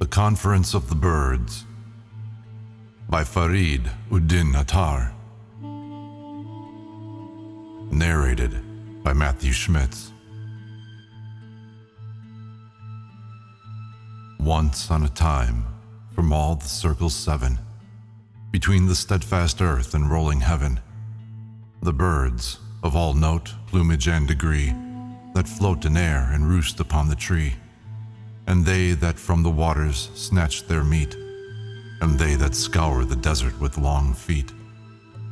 The Conference of the Birds by Farid Uddin Attar. Narrated by Matthew Schmitz. Once on a time, from all the circles seven, between the steadfast earth and rolling heaven, the birds of all note, plumage, and degree, that float in air and roost upon the tree, and they that from the waters snatch their meat, and they that scour the desert with long feet,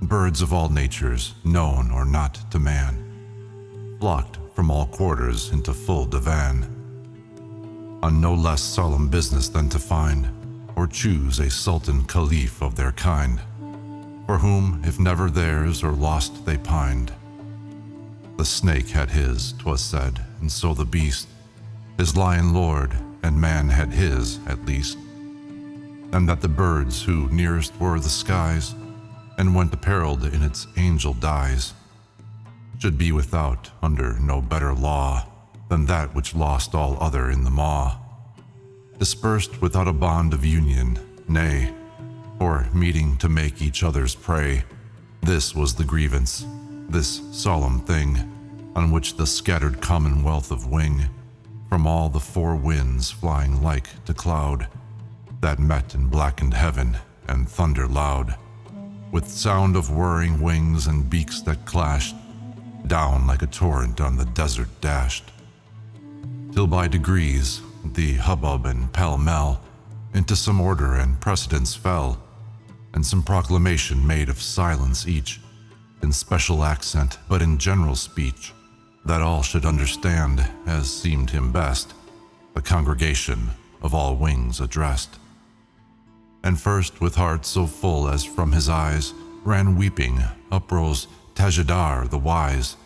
birds of all natures, known or not to man, flocked from all quarters into full divan, on no less solemn business than to find or choose a sultan caliph of their kind, for whom, if never theirs or lost they pined. The snake had his, 'twas said, and so the beast, his lion lord, and man had his, at least, and that the birds who nearest were the skies, and went apparelled in its angel dyes, should be without under no better law than that which lost all other in the maw, dispersed without a bond of union, nay, or meeting to make each other's prey. This was the grievance, this solemn thing, on which the scattered commonwealth of wing, from all the four winds flying like to cloud, that met in blackened heaven and thunder loud, with sound of whirring wings and beaks that clashed, down like a torrent on the desert dashed, till by degrees the hubbub and pell-mell into some order and precedence fell, and some proclamation made of silence each, in special accent but in general speech, that all should understand as seemed him best, the congregation of all wings addressed. And first with heart so full as from his eyes ran weeping, uprose Tajidar the wise,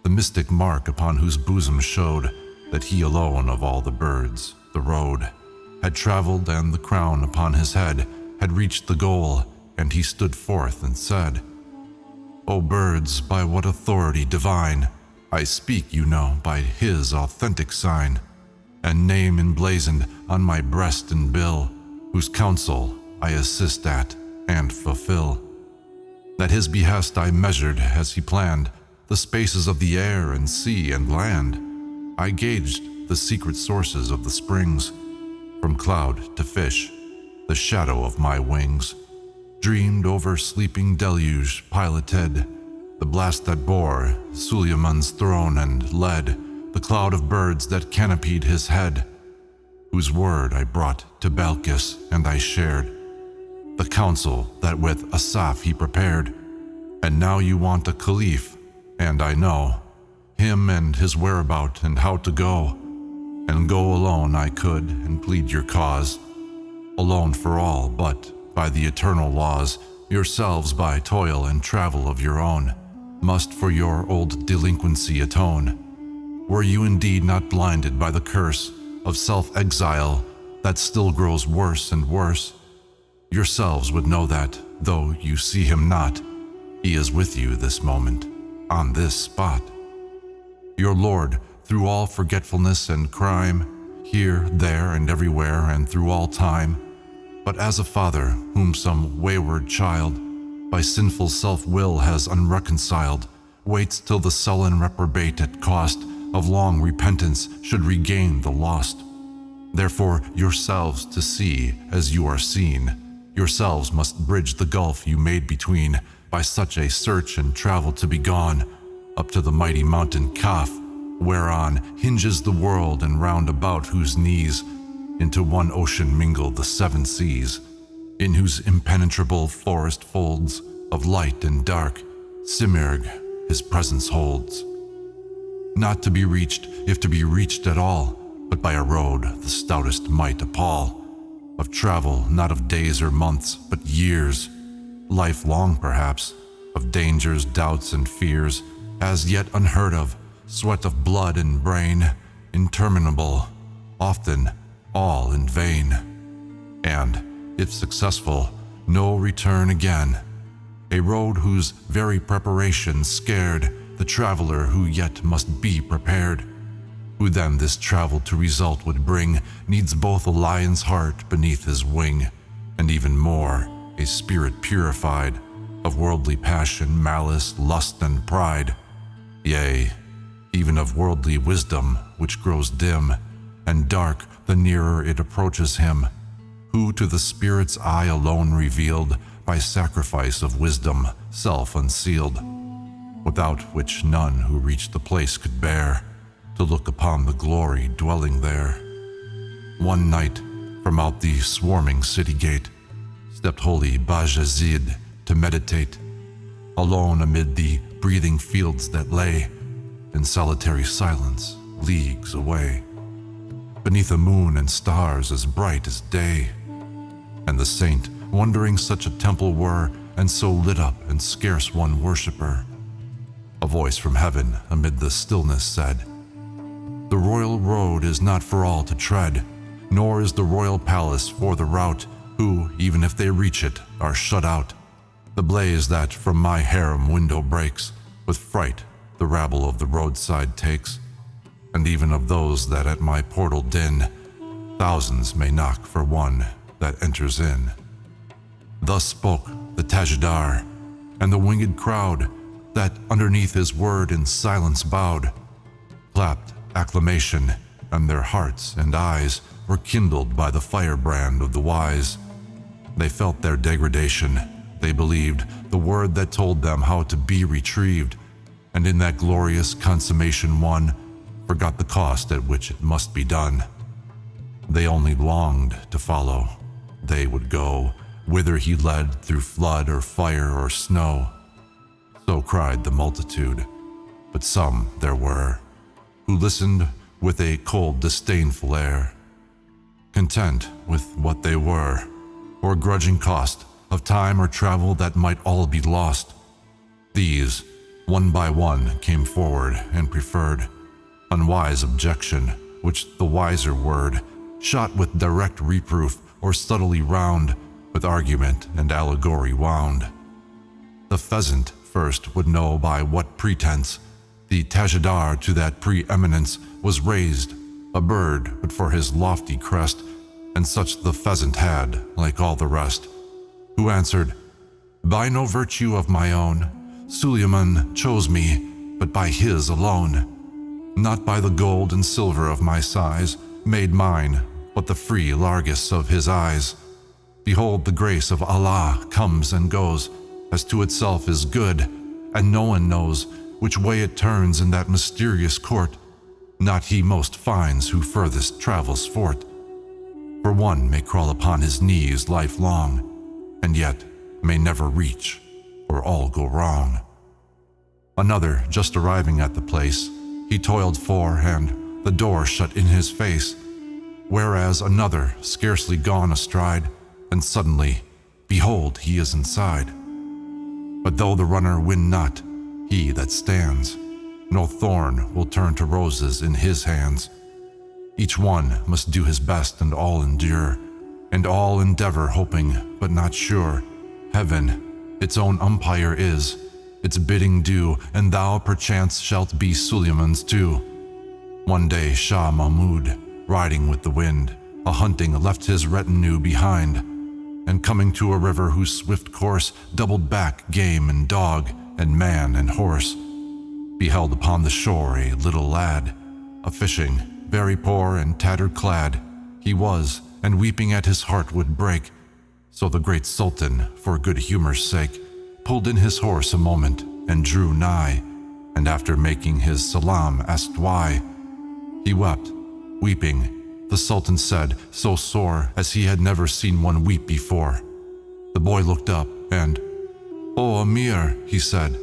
the mystic mark upon whose bosom showed that he alone of all the birds the road had traveled, and the crown upon his head had reached the goal, and he stood forth and said, "O birds, by what authority divine, I speak, you know, by his authentic sign, and name emblazoned on my breast and bill, whose counsel I assist at and fulfill. That his behest I measured as he planned the spaces of the air and sea and land. I gauged the secret sources of the springs, from cloud to fish, the shadow of my wings, dreamed over sleeping deluge piloted, the blast that bore Suleiman's throne and led the cloud of birds that canopied his head, whose word I brought to Balkis and I shared, the counsel that with Asaph he prepared. And now you want a caliph, and I know him and his whereabout and how to go, and go alone I could and plead your cause, alone for all, but by the eternal laws, yourselves by toil and travel of your own, must for your old delinquency atone. Were you indeed not blinded by the curse of self-exile that still grows worse and worse, yourselves would know that, though you see him not, he is with you this moment, on this spot. Your Lord, through all forgetfulness and crime, here, there, and everywhere, and through all time, but as a father whom some wayward child by sinful self-will has unreconciled, waits till the sullen reprobate at cost of long repentance should regain the lost. Therefore yourselves to see as you are seen, yourselves must bridge the gulf you made between, by such a search and travel to be gone, up to the mighty mountain Kaf, whereon hinges the world, and round about whose knees into one ocean mingle the seven seas, in whose impenetrable forest folds of light and dark Simurgh his presence holds. Not to be reached, if to be reached at all, but by a road the stoutest might appall, of travel not of days or months, but years, lifelong perhaps, of dangers, doubts, and fears, as yet unheard of, sweat of blood and brain, interminable, often all in vain, and, if successful, no return again, a road whose very preparation scared the traveler who yet must be prepared, who then this travel to result would bring, needs both a lion's heart beneath his wing, and even more, a spirit purified of worldly passion, malice, lust, and pride, yea, even of worldly wisdom, which grows dim and dark the nearer it approaches him, who to the spirit's eye alone revealed by sacrifice of wisdom, self unsealed, without which none who reached the place could bear to look upon the glory dwelling there. One night, from out the swarming city gate, stepped holy Bajazid to meditate, alone amid the breathing fields that lay in solitary silence leagues away, beneath a moon and stars as bright as day. And the saint, wondering such a temple were, and so lit up and scarce one worshipper, a voice from heaven amid the stillness said, "The royal road is not for all to tread, nor is the royal palace for the rout, who, even if they reach it, are shut out. The blaze that from my harem window breaks, with fright the rabble of the roadside takes, and even of those that at my portal din, thousands may knock for one that enters in." Thus spoke the Tajidar, and the winged crowd that underneath his word in silence bowed, clapped acclamation, and their hearts and eyes were kindled by the firebrand of the wise. They felt their degradation, they believed the word that told them how to be retrieved, and in that glorious consummation one forgot the cost at which it must be done. They only longed to follow. They would go whither he led through flood or fire or snow. So cried the multitude, but some there were who listened with a cold, disdainful air, content with what they were, or grudging cost of time or travel that might all be lost. These, one by one, came forward and preferred unwise objection, which the wiser word, shot with direct reproof or subtly round, with argument and allegory wound. The pheasant first would know by what pretense the Tajidar to that preeminence was raised, a bird but for his lofty crest, and such the pheasant had, like all the rest, who answered, "By no virtue of my own, Suleiman chose me, but by his alone. Not by the gold and silver of my size, made mine, but the free largess of his eyes. Behold, the grace of Allah comes and goes, as to itself is good, and no one knows which way it turns in that mysterious court. Not he most finds who furthest travels for't. For one may crawl upon his knees lifelong, and yet may never reach, or all go wrong. Another, just arriving at the place, he toiled for, and the door shut in his face. Whereas another, scarcely gone astride, and suddenly, behold, he is inside. But though the runner win not, he that stands, no thorn will turn to roses in his hands. Each one must do his best and all endure, and all endeavor hoping but not sure. Heaven, its own umpire is, its bidding do, and thou perchance shalt be Suleiman's too. One day Shah Mahmud, riding with the wind, a-hunting left his retinue behind, and coming to a river whose swift course doubled back game and dog and man and horse, beheld upon the shore a little lad, a-fishing, very poor and tattered clad he was, and weeping at his heart would break. So the great Sultan, for good humor's sake, pulled in his horse a moment and drew nigh, and after making his salam asked why. He wept, weeping. The Sultan said, so sore as he had never seen one weep before. The boy looked up and, "O Amir," he said,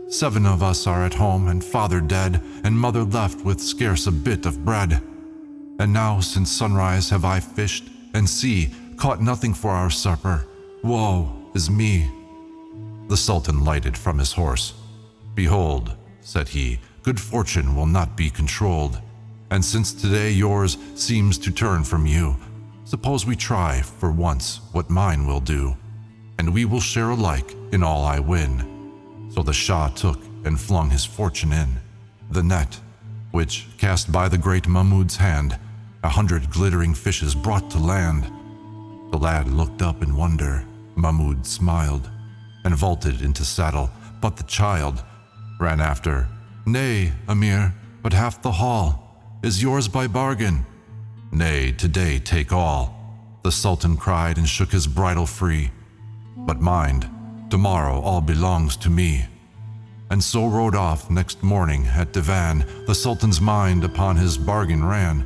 "7 of us are at home, and father dead, and mother left with scarce a bit of bread. And now since sunrise have I fished, and see, caught nothing for our supper. Woe is me." The Sultan lighted from his horse. "Behold," said he, "good fortune will not be controlled. And since today yours seems to turn from you, suppose we try for once what mine will do, and we will share alike in all I win." So the Shah took and flung his fortune in the net, which, cast by the great Mahmud's hand, 100 glittering fishes brought to land. The lad looked up in wonder, Mahmud smiled, and vaulted into saddle, but the child ran after. "Nay, Amir, but half the haul is yours by bargain." "Nay, today take all," the Sultan cried and shook his bridle free. "But mind, tomorrow all belongs to me." And so rode off next morning at divan. The Sultan's mind upon his bargain ran,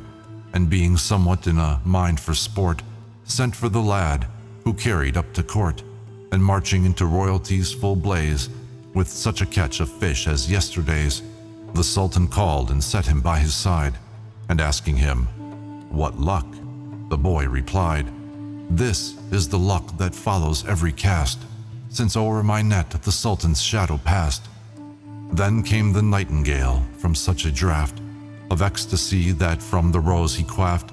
and being somewhat in a mind for sport, sent for the lad, who carried up to court, and marching into royalty's full blaze, with such a catch of fish as yesterday's, the Sultan called and set him by his side, and asking him, "What luck?" the boy replied, "This is the luck that follows every cast, since o'er my net the Sultan's shadow passed." Then came the nightingale from such a draught of ecstasy that from the rose he quaffed,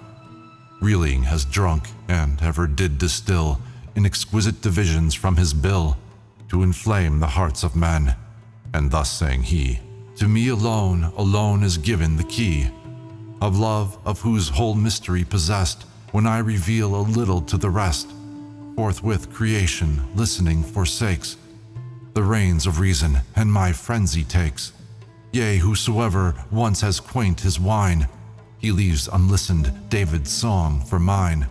reeling has drunk and ever did distill in exquisite divisions from his bill, to inflame the hearts of men. And thus sang he, "To me alone, alone is given the key of love, of whose whole mystery possessed, when I reveal a little to the rest, forthwith creation, listening forsakes the reins of reason, and my frenzy takes. Yea, whosoever once has quaint his wine, he leaves unlistened David's song for mine.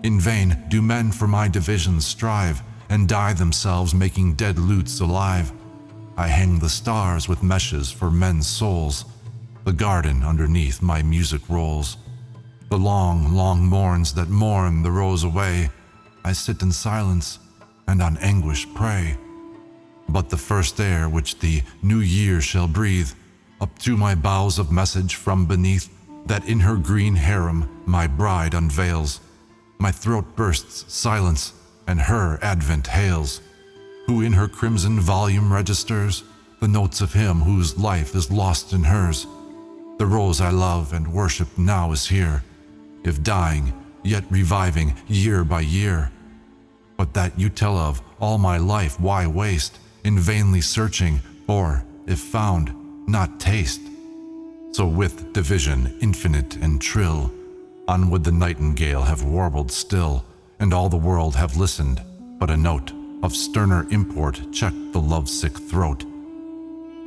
In vain do men for my divisions strive, and die themselves making dead lutes alive. I hang the stars with meshes for men's souls, the garden underneath my music rolls. The long, long morns that mourn the rose away, I sit in silence and on anguish pray. But the first air which the new year shall breathe, up to my boughs of message from beneath, that in her green harem my bride unveils, my throat bursts silence, and her advent hails, who in her crimson volume registers the notes of him whose life is lost in hers. The rose I love and worship now is here, if dying, yet reviving year by year. But that you tell of all my life, why waste in vainly searching, or, if found, not taste? So with division infinite and trill, on would the nightingale have warbled still, and all the world have listened, but a note of sterner import checked the lovesick throat.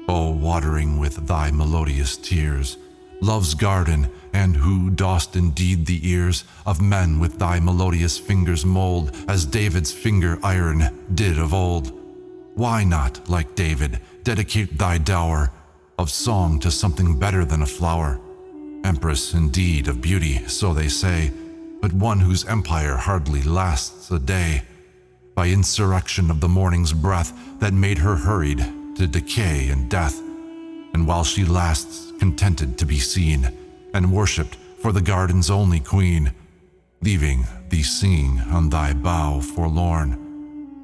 O watering with thy melodious tears love's garden, and who dost indeed the ears of men with thy melodious fingers mold, as David's finger iron did of old, why not, like David, dedicate thy dower of song to something better than a flower? Empress indeed of beauty, so they say, but one whose empire hardly lasts a day, by insurrection of the morning's breath that made her hurried to decay and death, and while she lasts contented to be seen and worshipped for the garden's only queen, leaving thee singing on thy bough forlorn,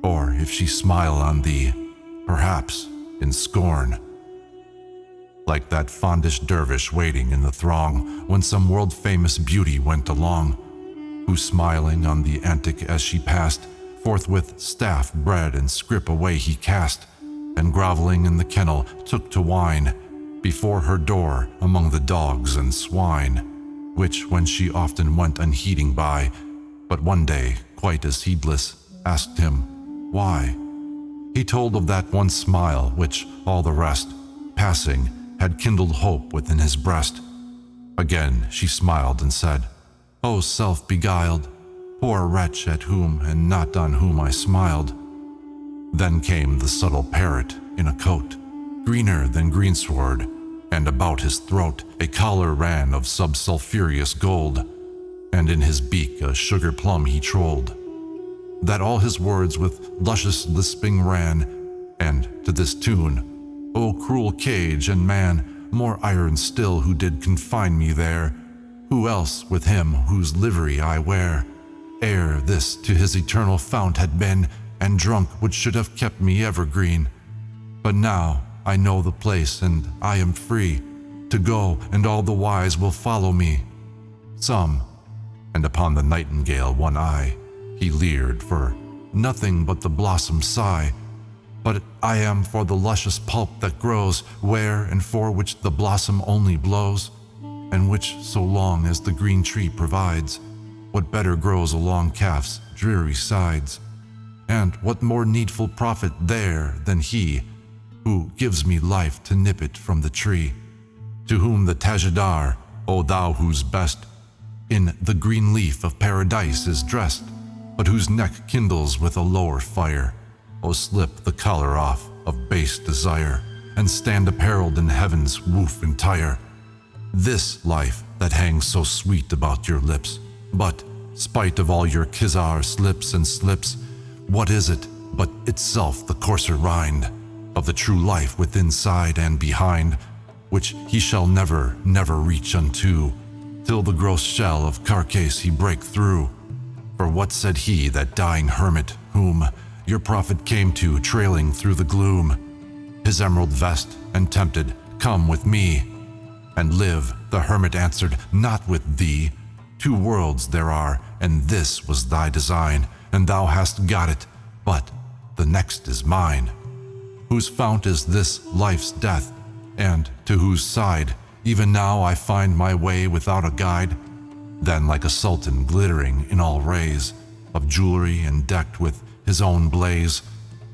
or if she smile on thee, perhaps in scorn. Like that fondish dervish waiting in the throng when some world-famous beauty went along, who smiling on the antic as she passed, forthwith staff, bread, and scrip away he cast, and groveling in the kennel took to whine before her door among the dogs and swine, which when she often went unheeding by, but one day, quite as heedless, asked him, why? He told of that one smile which all the rest, passing, had kindled hope within his breast. Again she smiled and said, O self-beguiled, poor wretch at whom and not on whom I smiled. Then came the subtle parrot in a coat, greener than greensward, and about his throat a collar ran of subsulphureous gold, and in his beak a sugar plum he trolled, that all his words with luscious lisping ran, and to this tune, O cruel cage and man, more iron still who did confine me there, who else with him whose livery I wear, ere this to his eternal fount had been, and drunk which should have kept me evergreen. But now I know the place, and I am free to go, and all the wise will follow me. Some, and upon the nightingale one eye he leered, for nothing but the blossom sigh, but I am for the luscious pulp that grows where and for which the blossom only blows, and which, so long as the green tree provides, what better grows along Kaf's dreary sides? And what more needful prophet there than he who gives me life to nip it from the tree? To whom the Tajidar, O thou whose best in the green leaf of paradise is dressed, but whose neck kindles with a lower fire, O slip the collar off of base desire, and stand apparelled in heaven's woof entire. This life that hangs so sweet about your lips, but, spite of all your kizar slips and slips, what is it but itself the coarser rind of the true life within side and behind, which he shall never, never reach unto, till the gross shell of carcase he break through? For what said he, that dying hermit, whom your prophet came to trailing through the gloom, his emerald vest, and tempted, "Come with me and live"? The hermit answered, "Not with thee. 2 worlds there are, and this was thy design, and thou hast got it, but the next is mine. Whose fount is this life's death, and to whose side even now I find my way without a guide?" Then, like a sultan glittering in all rays of jewelry and decked with his own blaze,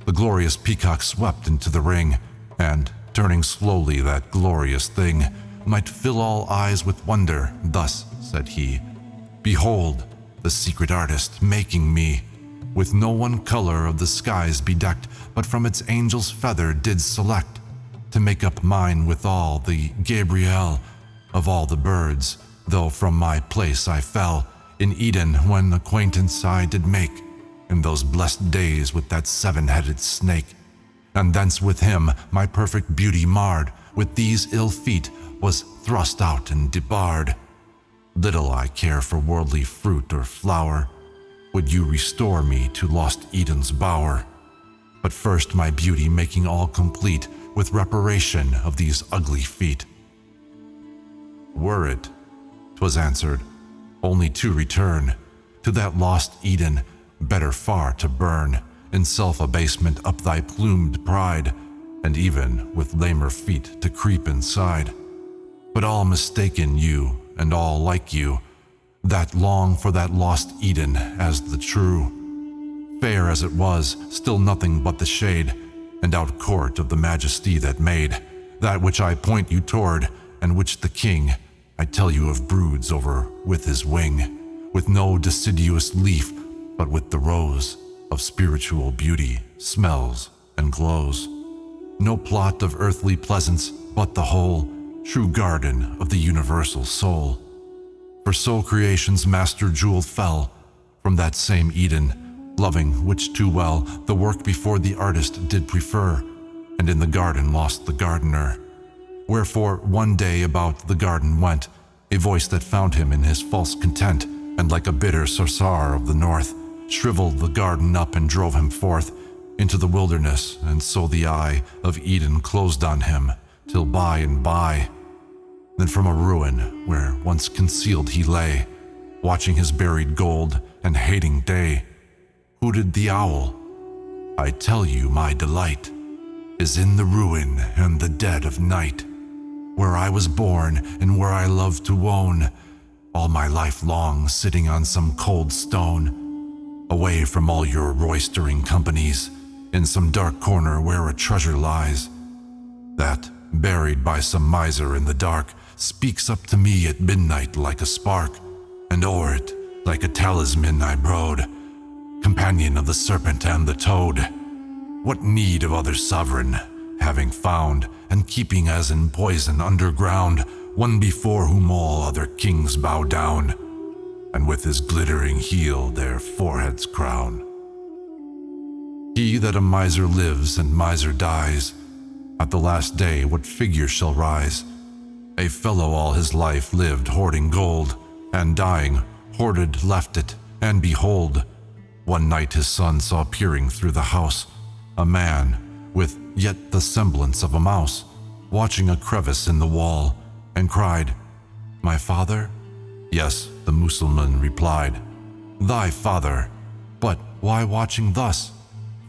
the glorious peacock swept into the ring, and, turning slowly that glorious thing, might fill all eyes with wonder. Thus said he, "Behold, the secret artist making me, with no one color of the skies bedecked, but from its angel's feather did select, to make up mine with all the Gabriel of all the birds, though from my place I fell in Eden when acquaintance I did make, in those blessed days with that 7-headed snake, and thence with him my perfect beauty marred, with these ill feet was thrust out and debarred. Little I care for worldly fruit or flower, would you restore me to lost Eden's bower, but first my beauty making all complete with reparation of these ugly feet." "Were it," 'twas answered, "only to return to that lost Eden, better far to burn in self-abasement up thy plumed pride, and even with lamer feet to creep inside. But all mistaken you, and all like you, that long for that lost Eden as the true. Fair as it was, still nothing but the shade, and out court of the majesty that made that which I point you toward, and which the king, I tell you of, broods over with his wing, with no deciduous leaf, but with the rose of spiritual beauty, smells and glows. No plot of earthly pleasance, but the whole true garden of the universal soul. For so creation's master jewel fell from that same Eden, loving which too well the work before the artist did prefer, and in the garden lost the gardener. Wherefore one day about the garden went a voice that found him in his false content, and like a bitter sorcerer of the north, shriveled the garden up and drove him forth into the wilderness, and so the eye of Eden closed on him, till by and by, then from a ruin where once concealed he lay, watching his buried gold and hating day, hooted the owl, "I tell you my delight is in the ruin and the dead of night, where I was born and where I love to wone, all my life long sitting on some cold stone, away from all your roistering companies, in some dark corner where a treasure lies, that, buried by some miser in the dark, speaks up to me at midnight like a spark, and o'er it, like a talisman I brood, companion of the serpent and the toad. What need of other sovereign, having found, and keeping as in poison underground, one before whom all other kings bow down, and with his glittering heel their foreheads crown? He that a miser lives and miser dies, at the last day what figure shall rise? A fellow all his life lived hoarding gold, and dying, hoarded left it, and behold, one night his son saw peering through the house a man, with yet the semblance of a mouse, watching a crevice in the wall, and cried, "My father?" "Yes," the Mussulman replied, "thy father. But why watching thus?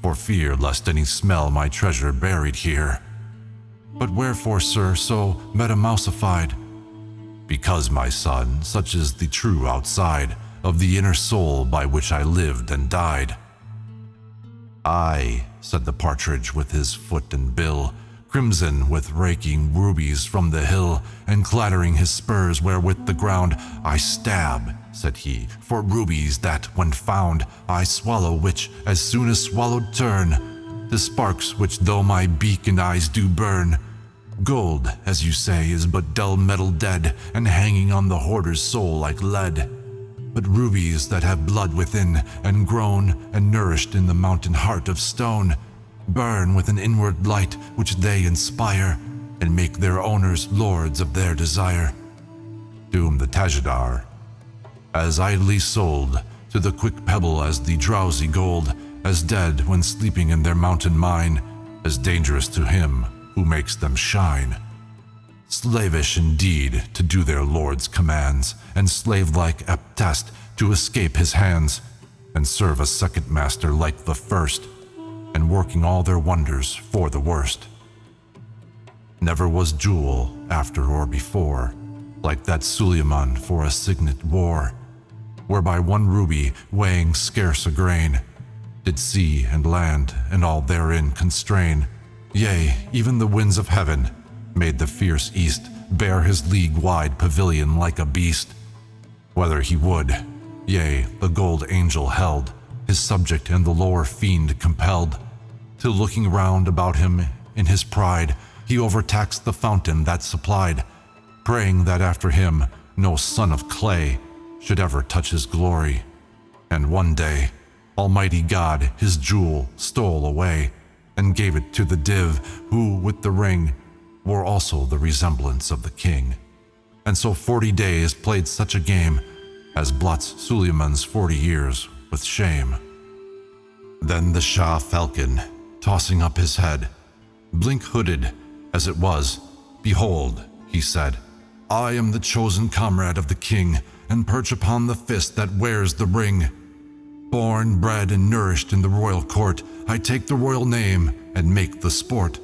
for fear lest any smell my treasure buried here. But wherefore, sir, so metamousified? Because, my son, such is the true outside of the inner soul by which I lived and died. Aye, said the partridge with his foot and bill, crimson with raking rubies from the hill, and clattering his spurs wherewith the ground I stab, said he, for rubies that, when found, I swallow, which, as soon as swallowed, turn to sparks which, though my beak and eyes do burn. Gold, as you say, is but dull metal dead, and hanging on the hoarder's soul like lead. But rubies that have blood within, and grown and nourished in the mountain heart of stone, burn with an inward light which they inspire, and make their owners lords of their desire. Doom the Tajidar, as idly sold to the quick pebble as the drowsy gold, as dead when sleeping in their mountain mine, as dangerous to him who makes them shine. Slavish indeed to do their lord's commands, and slave-like aptest to escape his hands, and serve a second master like the first, and working all their wonders for the worst. Never was jewel, after or before, like that Suleiman for a signet wore, whereby one ruby, weighing scarce a grain, did sea and land and all therein constrain. Yea, even the winds of heaven made the fierce east bear his league-wide pavilion like a beast. Whether he would, yea, the gold angel held his subject, and the lower fiend compelled, till looking round about him in his pride, he overtaxed the fountain that supplied, praying that after him no son of clay should ever touch his glory. And one day, Almighty God his jewel stole away, and gave it to the div, who, with the ring, wore also the resemblance of the king. And so 40 days played such a game as blots Suleiman's 40 years with shame. Then the Shah falcon, tossing up his head, blink-hooded as it was, behold, he said, I am the chosen comrade of the king, and perch upon the fist that wears the ring. Born, bred, and nourished in the royal court, I take the royal name and make the sport.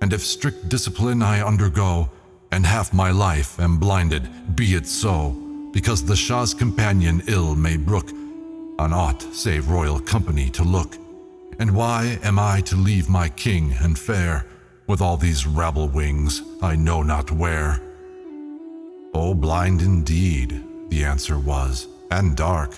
And if strict discipline I undergo, and half my life am blinded, be it so, because the Shah's companion ill may brook on aught save royal company to look. And why am I to leave my king and fair, with all these rabble wings I know not where? Oh, blind indeed, the answer was, and dark,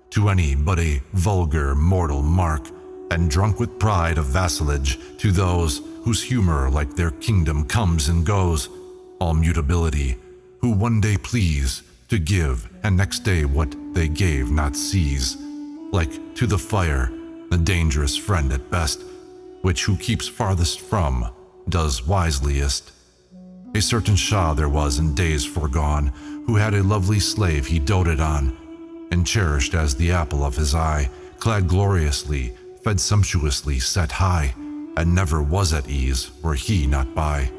to any but a vulgar mortal mark, and drunk with pride of vassalage to those whose humor like their kingdom comes and goes, all mutability, who one day please to give, and next day what they gave not seize, like to the fire, the dangerous friend at best, which who keeps farthest from does wiseliest. A certain Shah there was in days foregone, who had a lovely slave he doted on, and cherished as the apple of his eye, clad gloriously, fed sumptuously, set high, and never was at ease were he not by.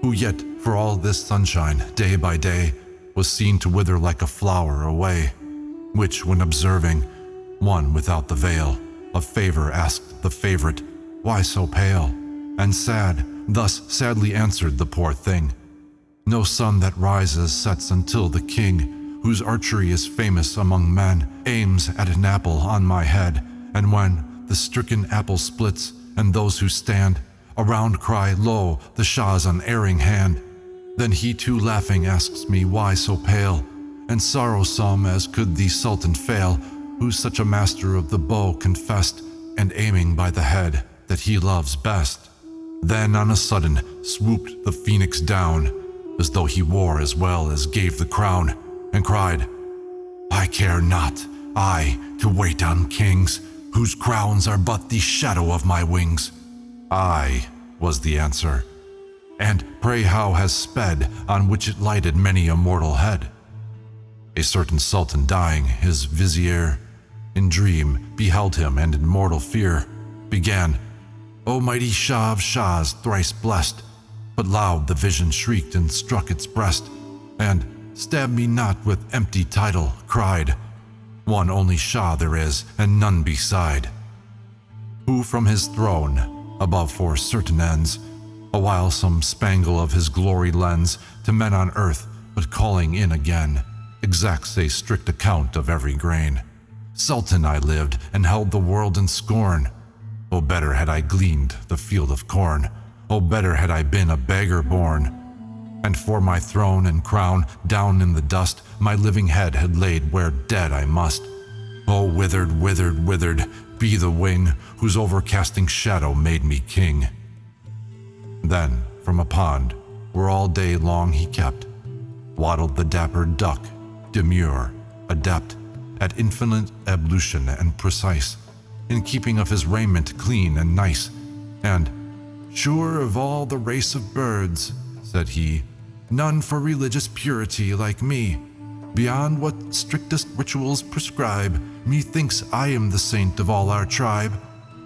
Who yet, for all this sunshine, day by day, was seen to wither like a flower away, which, when observing one without the veil of favor, asked the favorite, why so pale and sad? Thus sadly answered the poor thing, no sun that rises sets until the king, whose archery is famous among men, aims at an apple on my head, and when the stricken apple splits, and those who stand around cry, lo, the Shah's unerring hand, then he too laughing asks me why so pale, and sorrowsome as could the sultan fail, who's such a master of the bow confessed, and aiming by the head that he loves best. Then on a sudden swooped the phoenix down, as though he wore as well as gave the crown, and cried, I care not, I, to wait on kings, whose crowns are but the shadow of my wings. Aye, was the answer. And pray how has sped, on which it lighted many a mortal head? A certain sultan dying, his vizier, in dream beheld him, and in mortal fear began, O mighty Shah of Shahs, thrice blessed, but loud the vision shrieked and struck its breast, and, stab me not with empty title, cried, one only Shah there is, and none beside, who from his throne, above for certain ends, awhile some spangle of his glory lends to men on earth, but calling in again, exacts a strict account of every grain. Sultan I lived, and held the world in scorn. Oh, better had I gleaned the field of corn. Oh, better had I been a beggar born. And for my throne and crown, down in the dust, my living head had laid where dead I must. Oh, withered, withered, withered, be the wing whose overcasting shadow made me king. Then, from a pond, where all day long he kept, waddled the dapper duck, demure, adept, at infinite ablution and precise, in keeping of his raiment clean and nice, and, sure of all the race of birds, said he, none for religious purity like me. Beyond what strictest rituals prescribe, methinks I am the saint of all our tribe,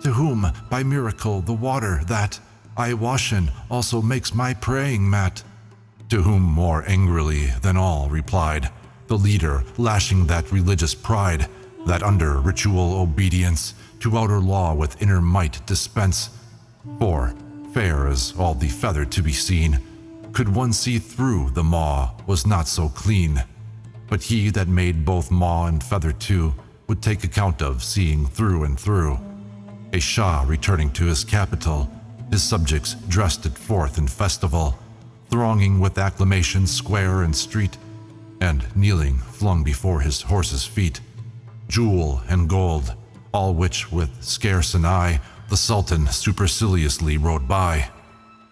to whom, by miracle, the water that I wash in also makes my praying mat. To whom more angrily than all replied the leader, lashing that religious pride, that under ritual obedience to outer law with inner might dispense. For, fair as all the feather to be seen, could one see through the maw was not so clean. But he that made both maw and feather too would take account of seeing through and through. A Shah returning to his capital, his subjects dressed it forth in festival, thronging with acclamation square and street, and kneeling flung before his horse's feet, jewel and gold, all which with scarce an eye the Sultan superciliously rode by,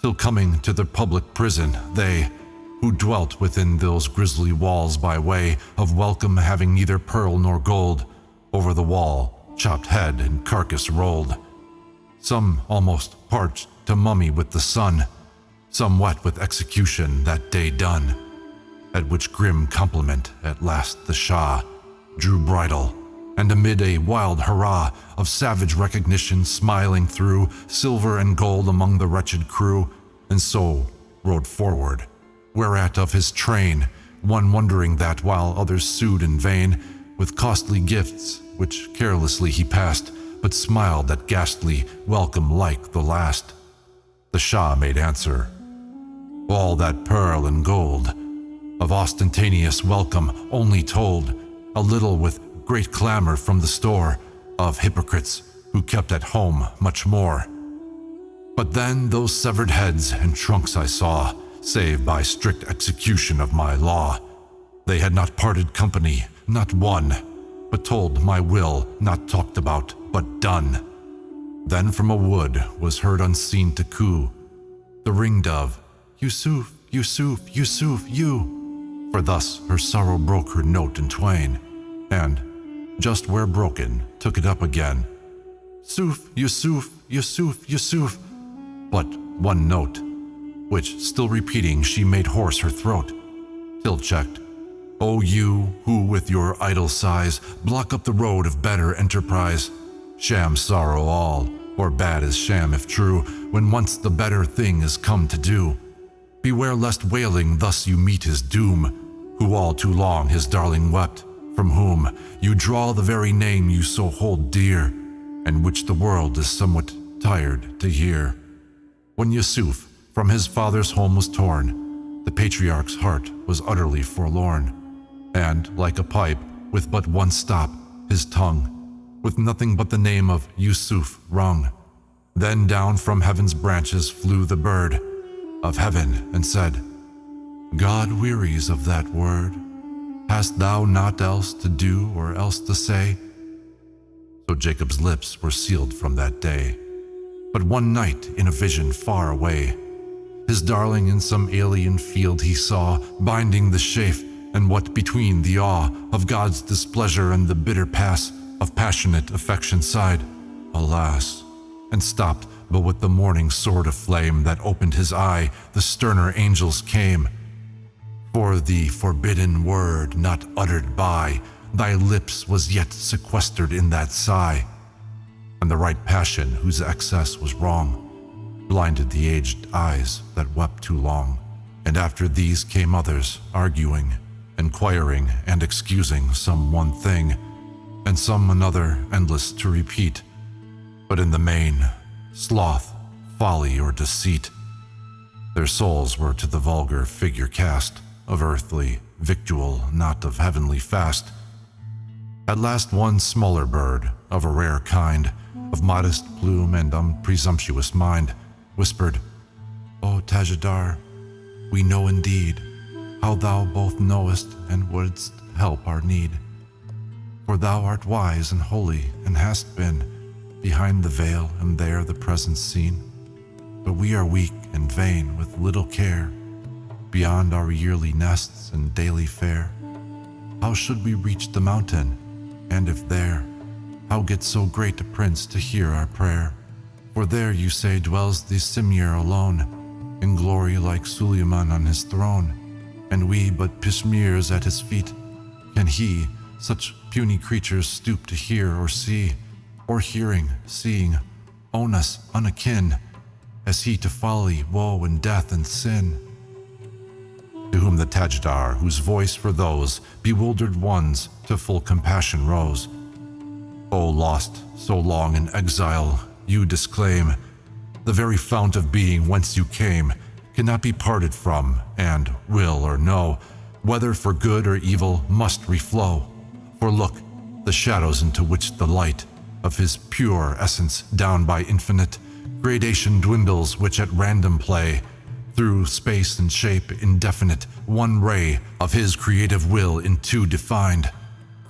till coming to the public prison, they, who dwelt within those grisly walls by way of welcome having neither pearl nor gold, over the wall chopped head and carcass rolled, some almost parched to mummy with the sun, some wet with execution that day done, at which grim compliment at last the Shah drew bridle, and amid a wild hurrah of savage recognition smiling through silver and gold among the wretched crew, and so rode forward, whereat of his train, one wondering that while others sued in vain, with costly gifts which carelessly he passed, but smiled at ghastly welcome like the last. The Shah made answer, all that pearl and gold of ostentatious welcome only told a little with great clamor from the store of hypocrites who kept at home much more. But then those severed heads and trunks I saw, save by strict execution of my law. They had not parted company, not one, but told my will, not talked about, but done. Then from a wood was heard unseen to coo the ringdove, Yusuf, Yusuf, Yusuf, you. For thus her sorrow broke her note in twain, and, just where broken, took it up again. Suf, Yusuf, Yusuf, Yusuf. But one note, which still repeating she made hoarse her throat, till checked. O you, who with your idle sighs block up the road of better enterprise, sham sorrow all, or bad is sham if true, when once the better thing is come to do. Beware lest wailing thus you meet his doom, who all too long his darling wept, from whom you draw the very name you so hold dear, and which the world is somewhat tired to hear. When Yusuf from his father's home was torn, the patriarch's heart was utterly forlorn, and, like a pipe, with but one stop, his tongue, with nothing but the name of Yusuf rung. Then down from heaven's branches flew the bird of heaven, and said, God wearies of that word. Hast thou naught else to do or else to say? So Jacob's lips were sealed from that day. But one night in a vision far away, his darling in some alien field he saw, binding the chafe, and what between the awe of God's displeasure and the bitter pass of passionate affection sighed, alas, and stopped, but with the morning sword of flame that opened his eye, the sterner angels came. For the forbidden word not uttered by thy lips was yet sequestered in that sigh, and the right passion whose excess was wrong blinded the aged eyes that wept too long. And after these came others, arguing, inquiring, and excusing some one thing, and some another endless to repeat. but in the main, sloth, folly, or deceit. Their souls were to the vulgar figure cast, of earthly victual, not of heavenly fast. At last one smaller bird, of a rare kind, of modest plume and unpresumptuous mind, whispered, "O Tajidar, we know indeed how thou both knowest and wouldst help our need. For thou art wise and holy, and hast been behind the veil, and there the presence seen. But we are weak and vain, with little care, beyond our yearly nests and daily fare. How should we reach the mountain? And if there, how get so great a prince to hear our prayer? For there, you say, dwells the Simurgh alone, in glory like Suleiman on his throne, and we but pishmeers at his feet. Can he, such puny creatures, stoop to hear or see, or hearing, seeing, own us unakin, as he to folly, woe, and death and sin?" To whom the Tajidar, whose voice for those bewildered ones to full compassion rose, "O lost, so long in exile, you disclaim the very fount of being whence you came, cannot be parted from, and, will or no, whether for good or evil, must reflow. For look, the shadows into which the light of his pure essence down by infinite gradation dwindles, which at random play through space and shape indefinite, one ray of his creative will in two defined.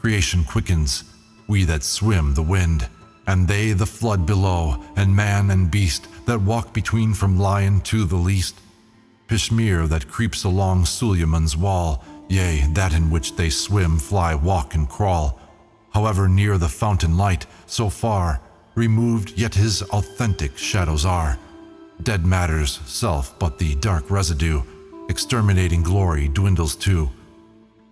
Creation quickens, we that swim the wind, and they the flood below, and man and beast that walk between from lion to the least. Pishmir that creeps along Suleiman's wall, yea, that in which they swim, fly, walk, and crawl. However near the fountain light, so far removed, yet his authentic shadows are. Dead matter's self, but the dark residue, exterminating glory, dwindles too.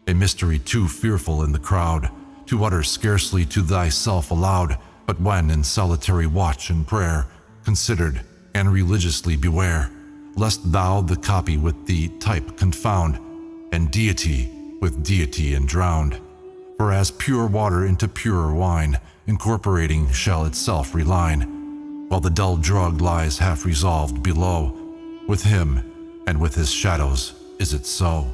A mystery too fearful in the crowd, to utter scarcely to thyself aloud, but when in solitary watch and prayer, considered and religiously beware, lest thou the copy with the type confound, and deity with deity drowned. For as pure water into purer wine, incorporating shall itself reline, while the dull drug lies half resolved below. With him and with his shadows is it so.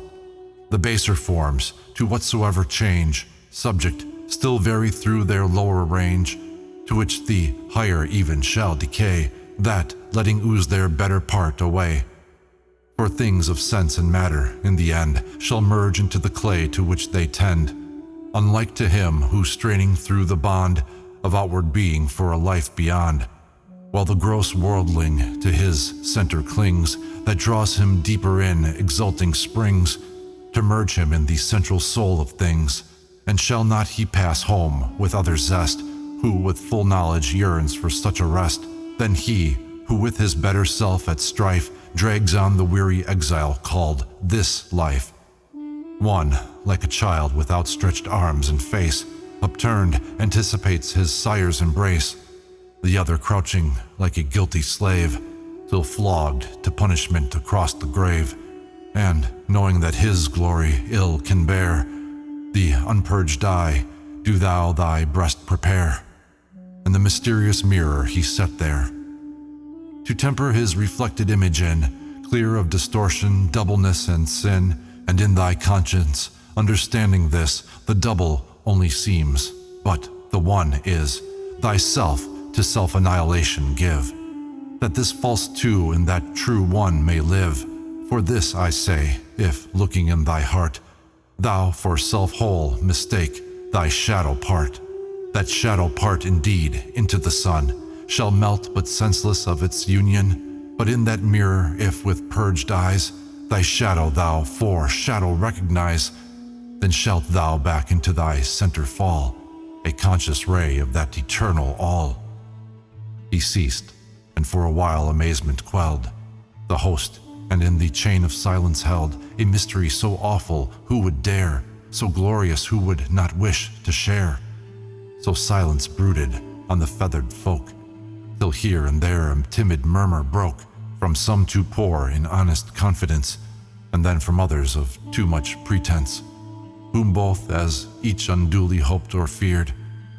The baser forms, to whatsoever change, subject, still vary through their lower range, to which the higher even shall decay, that, letting ooze their better part away. For things of sense and matter, in the end, shall merge into the clay to which they tend, unlike to him who, straining through the bond of outward being for a life beyond, while the gross worldling to his center clings, that draws him deeper in exulting springs, to merge him in the central soul of things. And shall not he pass home with other zest, who with full knowledge yearns for such a rest, than he who with his better self at strife drags on the weary exile called this life? One, like a child with outstretched arms and face upturned, anticipates his sire's embrace. The other crouching like a guilty slave, till flogged to punishment across the grave, and, knowing that his glory ill can bear the unpurged eye, do thou thy breast prepare. And the mysterious mirror he set there, to temper his reflected image in, clear of distortion, doubleness, and sin. And in thy conscience, understanding this, the double only seems, but the one is. Thyself to self-annihilation give, that this false two in that true one may live. For this I say, if, looking in thy heart, thou for self-whole mistake thy shadow part, that shadow part indeed into the sun shall melt, but senseless of its union. But in that mirror, if with purged eyes thy shadow thou for shadow recognize, then shalt thou back into thy center fall, a conscious ray of that eternal all. He ceased, and for a while amazement quelled the host, and in the chain of silence held a mystery so awful who would dare, so glorious who would not wish to share. So silence brooded on the feathered folk, till here and there a timid murmur broke from some too poor in honest confidence, and then from others of too much pretense, whom both, as each unduly hoped or feared,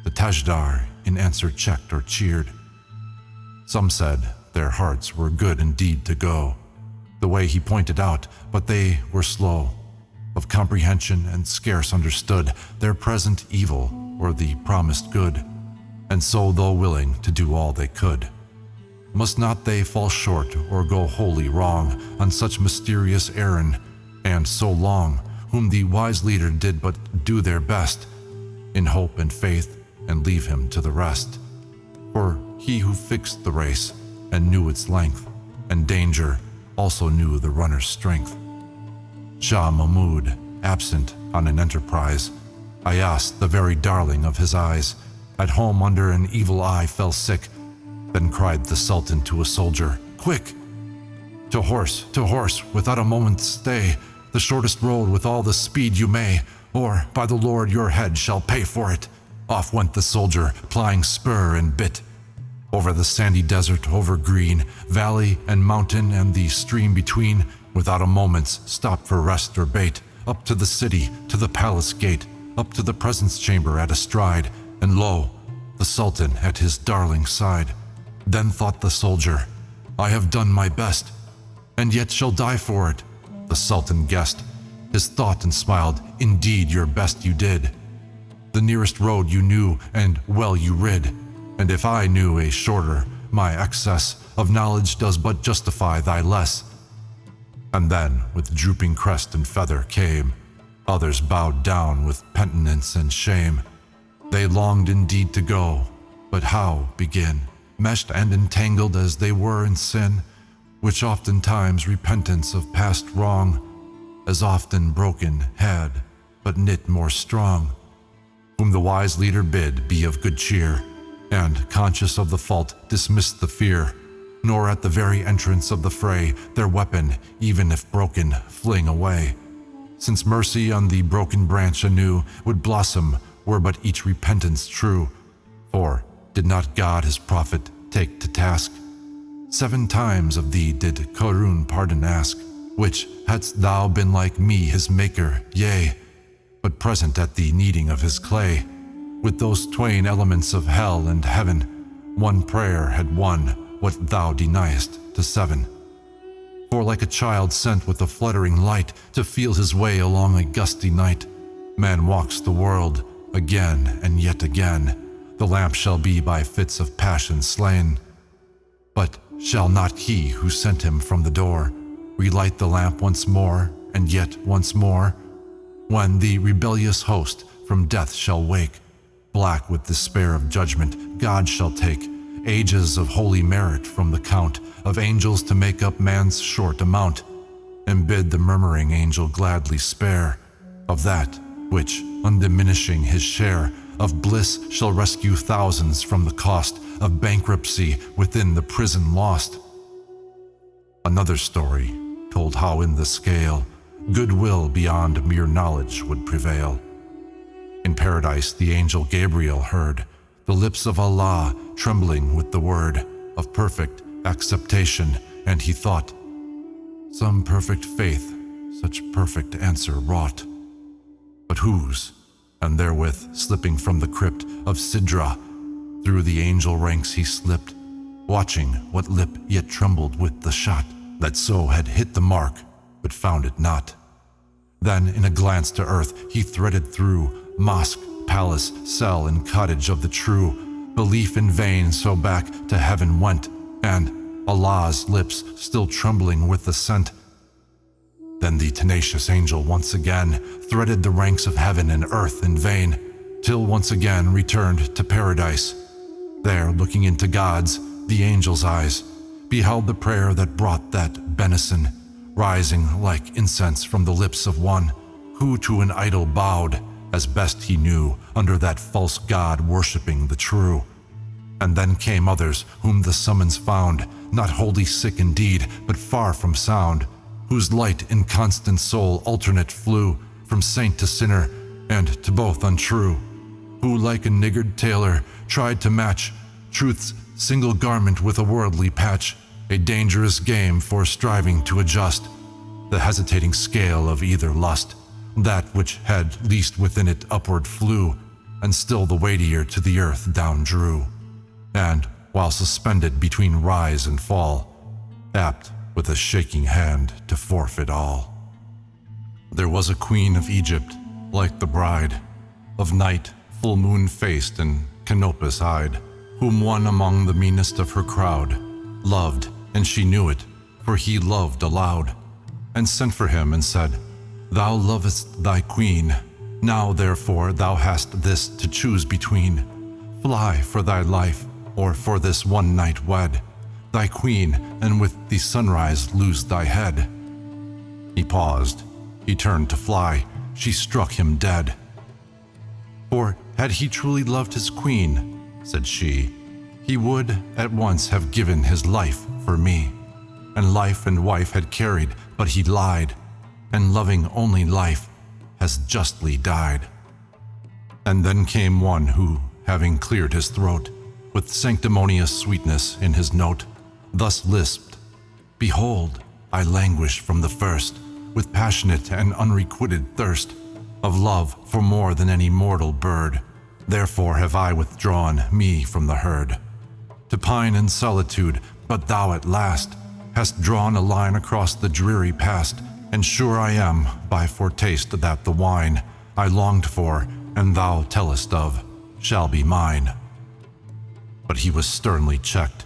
the Tajidar in answer checked or cheered. Some said their hearts were good indeed to go the way he pointed out, but they were slow of comprehension and scarce understood their present evil or the promised good, and so, though willing to do all they could, must not they fall short or go wholly wrong on such mysterious errand, and so long, whom the wise leader did but do their best, in hope and faith, and leave him to the rest. For he who fixed the race, and knew its length, and danger, also knew the runner's strength. Shah Mahmud, absent on an enterprise, Ayas, the very darling of his eyes, at home under an evil eye fell sick. Then cried the Sultan to a soldier, "Quick! To horse, without a moment's stay, the shortest road with all the speed you may, or, by the Lord, your head shall pay for it." Off went the soldier, plying spur and bit. Over the sandy desert, over green valley and mountain and the stream between, without a moment's stop for rest or bait, up to the city, to the palace gate, up to the presence chamber at a stride, and lo, the Sultan at his darling's side. Then thought the soldier, "I have done my best, and yet shall die for it." The Sultan guessed his thought and smiled, "Indeed, your best you did. The nearest road you knew, and well you rid, and if I knew a shorter, my excess of knowledge does but justify thy less." And then, with drooping crest and feather came, others bowed down with penitence and shame. They longed indeed to go, but how begin? Meshed and entangled as they were in sin, which oftentimes repentance of past wrong, as often broken had, but knit more strong. Whom the wise leader bid be of good cheer, and, conscious of the fault, dismissed the fear, nor at the very entrance of the fray their weapon, even if broken, fling away. Since mercy on the broken branch anew would blossom were but each repentance true. For did not God his prophet take to task? 7 times of thee did Qur'an pardon ask, which hadst thou been like me his maker, yea, but present at the kneading of his clay. With those twain elements of hell and heaven, one prayer had won what thou deniest to 7. For like a child sent with a fluttering light to feel his way along a gusty night, man walks the world again and yet again. The lamp shall be by fits of passion slain. But shall not he who sent him from the door relight the lamp once more and yet once more? When the rebellious host from death shall wake, black with despair of judgment, God shall take ages of holy merit from the count of angels to make up man's short amount, and bid the murmuring angel gladly spare of that which, undiminishing his share of bliss, shall rescue thousands from the cost of bankruptcy within the prison lost. Another story told how in the scale goodwill beyond mere knowledge would prevail. In paradise the angel Gabriel heard the lips of Allah trembling with the word of perfect acceptation, and he thought, some perfect faith such perfect answer wrought. But whose? And therewith, slipping from the crypt of Sidra, through the angel ranks he slipped, watching what lip yet trembled with the shot that so had hit the mark, but found it not. Then in a glance to earth he threaded through mosque, palace, cell, and cottage of the true. Belief in vain, so back to heaven went, and Allah's lips still trembling with the scent. Then the tenacious angel once again threaded the ranks of heaven and earth in vain, till once again returned to paradise. There, looking into God's, the angel's eyes, beheld the prayer that brought that benison, rising like incense from the lips of one who to an idol bowed, as best he knew, under that false god worshipping the true. And then came others whom the summons found, not wholly sick indeed, but far from sound, whose light inconstant soul alternate flew from saint to sinner, and to both untrue, who like a niggard tailor tried to match truth's single garment with a worldly patch, a dangerous game for striving to adjust the hesitating scale of either lust. That which had least within it upward flew, and still the weightier to the earth down drew. And while suspended between rise and fall, apt with a shaking hand to forfeit all. There was a queen of Egypt, like the bride, of night, full moon-faced and canopus-eyed, whom one among the meanest of her crowd loved, and she knew it, for he loved aloud, and sent for him and said, "Thou lovest thy queen, now therefore thou hast this to choose between. Fly for thy life, or for this one night wed thy queen, and with the sunrise lose thy head." He paused, he turned to fly, she struck him dead. For had he truly loved his queen, said she, he would at once have given his life for me, and life and wife had carried, but he lied, and loving only life has justly died. And then came one who, having cleared his throat, with sanctimonious sweetness in his note, thus lisped, "Behold, I languish from the first, with passionate and unrequited thirst of love for more than any mortal bird. Therefore have I withdrawn me from the herd, to pine in solitude, but thou at last hast drawn a line across the dreary past, and sure I am, by foretaste, that the wine I longed for, and thou tellest of, shall be mine." But he was sternly checked.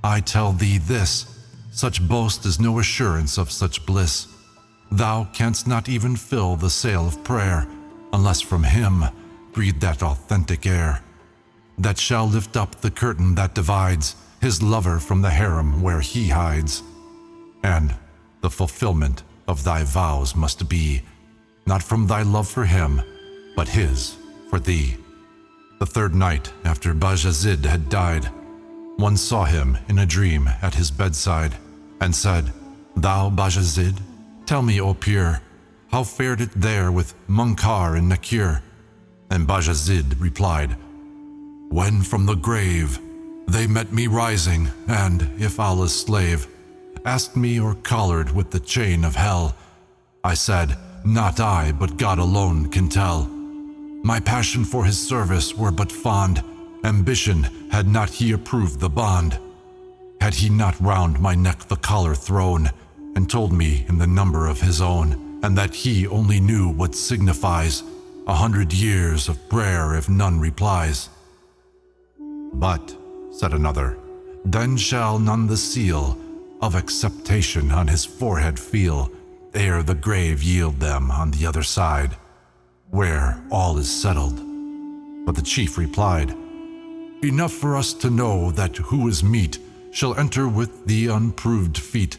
"I tell thee this, such boast is no assurance of such bliss. Thou canst not even fill the sail of prayer, unless from him breathe that authentic air, that shall lift up the curtain that divides his lover from the harem where he hides. And the fulfillment of thy vows must be, not from thy love for him, but his for thee." The third night after Bajazid had died, one saw him in a dream at his bedside, and said, "Thou Bajazid, tell me, O peer, how fared it there with Munkar and Nakir?" And Bajazid replied, "When from the grave they met me rising, and, if Allah's slave, asked me or collared with the chain of hell, I said, not I, but God alone can tell. My passion for his service were but fond ambition, had not he approved the bond. Had he not round my neck the collar thrown, and told me in the number of his own, and that he only knew what signifies 100 years of prayer if none replies." "But," said another, "then shall none the seal of acceptation on his forehead feel, ere the grave yield them on the other side, where all is settled." But the chief replied, "Enough for us to know that who is meet shall enter with the unproved feet,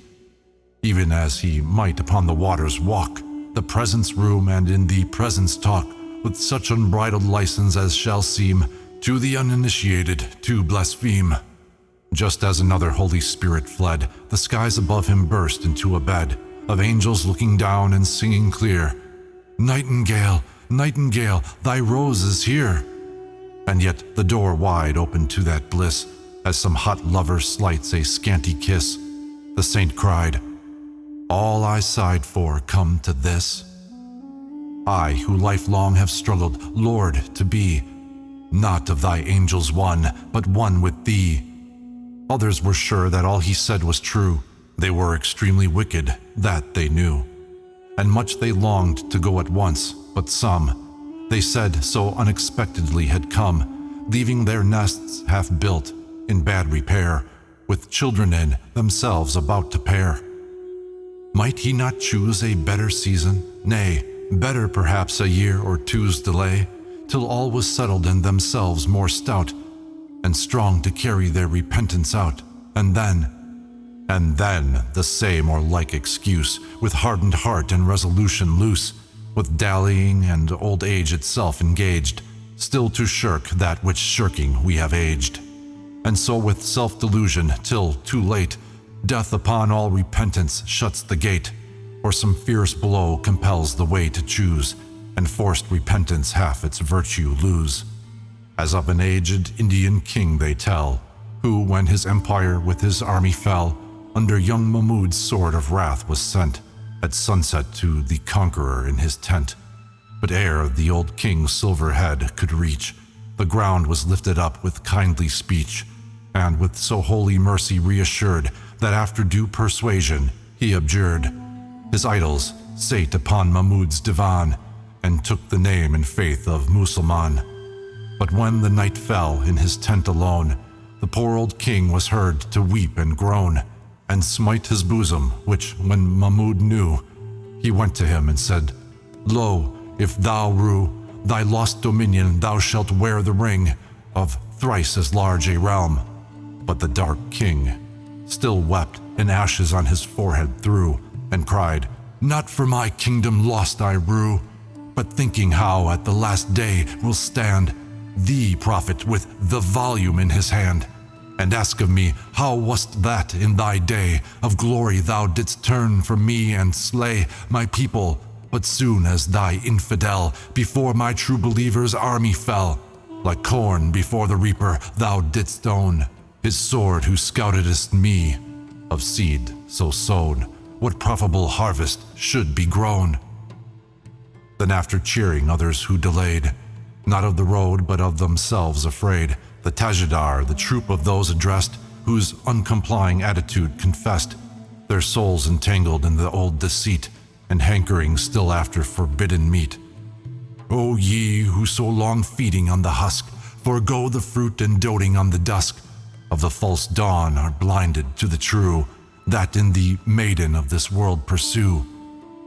even as he might upon the waters walk, the presence room and in the presence talk, with such unbridled license as shall seem to the uninitiated to blaspheme." Just as another Holy Spirit fled, the skies above him burst into a bed of angels looking down and singing clear, "Nightingale, nightingale, thy rose is here." And yet the door wide opened to that bliss, as some hot lover slights a scanty kiss. The saint cried, "All I sighed for come to this? I, who lifelong have struggled, Lord, to be not of thy angels one, but one with thee." Others were sure that all he said was true. They were extremely wicked, that they knew, and much they longed to go at once, but some, they said, so unexpectedly had come, leaving their nests half built, in bad repair, with children in themselves about to pair. Might he not choose a better season, nay, better perhaps a year or two's delay, till all was settled and themselves more stout, and strong to carry their repentance out, and then the same or like excuse, with hardened heart and resolution loose, with dallying and old age itself engaged, still to shirk that which shirking we have aged. And so with self-delusion, till too late, death upon all repentance shuts the gate, or some fierce blow compels the way to choose, and forced repentance half its virtue lose. As of an aged Indian king they tell, who, when his empire with his army fell, under young Mahmud's sword of wrath was sent, at sunset to the conqueror in his tent. But ere the old king's silver head could reach, the ground was lifted up with kindly speech, and with so holy mercy reassured that after due persuasion he abjured his idols, sate upon Mahmud's divan, and took the name and faith of Musulman. But when the night fell in his tent alone, the poor old king was heard to weep and groan, and smite his bosom, which when Mahmud knew, he went to him and said, "Lo, if thou rue thy lost dominion, thou shalt wear the ring of thrice as large a realm." But the dark king still wept, and ashes on his forehead threw, and cried, "Not for my kingdom lost I rue, but thinking how at the last day will stand the prophet with the volume in his hand, and ask of me, how wast that in thy day of glory thou didst turn from me and slay my people, but soon as thy infidel before my true believers' army fell, like corn before the reaper thou didst own his sword who scoutedst me, of seed so sown, what profitable harvest should be grown." Then after cheering others who delayed, not of the road but of themselves afraid, the Tajidar, the troop of those addressed, whose uncomplying attitude confessed their souls entangled in the old deceit, and hankering still after forbidden meat. "O ye who so long feeding on the husk, forego the fruit and doting on the dusk of the false dawn, are blinded to the true, that in the maiden of this world pursue.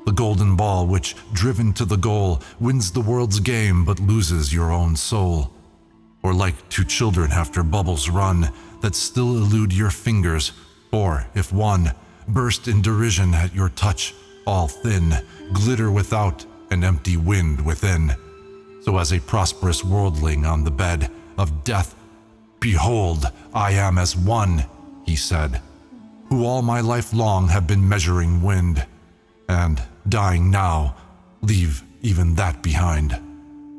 The golden ball which, driven to the goal, wins the world's game but loses your own soul. Or like to children after bubbles run, that still elude your fingers, or, if one, burst in derision at your touch, all thin, glitter without, and empty wind within. So as a prosperous worldling on the bed of death, behold, I am as one, he said, who all my life long have been measuring wind, and, dying now, leave even that behind.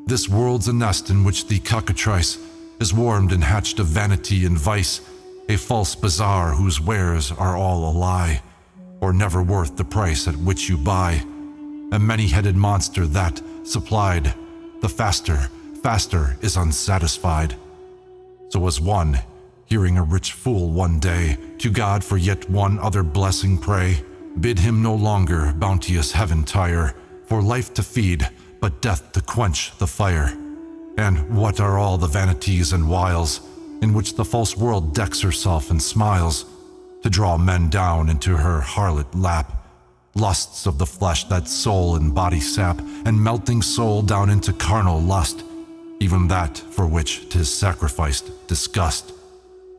This world's a nest in which the cockatrice is warmed and hatched of vanity and vice, a false bazaar whose wares are all a lie, or never worth the price at which you buy. A many-headed monster that, supplied, the faster is unsatisfied. So as one, hearing a rich fool one day, to God for yet one other blessing pray, bid him no longer bounteous heaven tire, for life to feed, but death to quench the fire. And what are all the vanities and wiles, in which the false world decks herself and smiles, to draw men down into her harlot lap, lusts of the flesh that soul and body sap, and melting soul down into carnal lust, even that for which 'tis sacrificed disgust,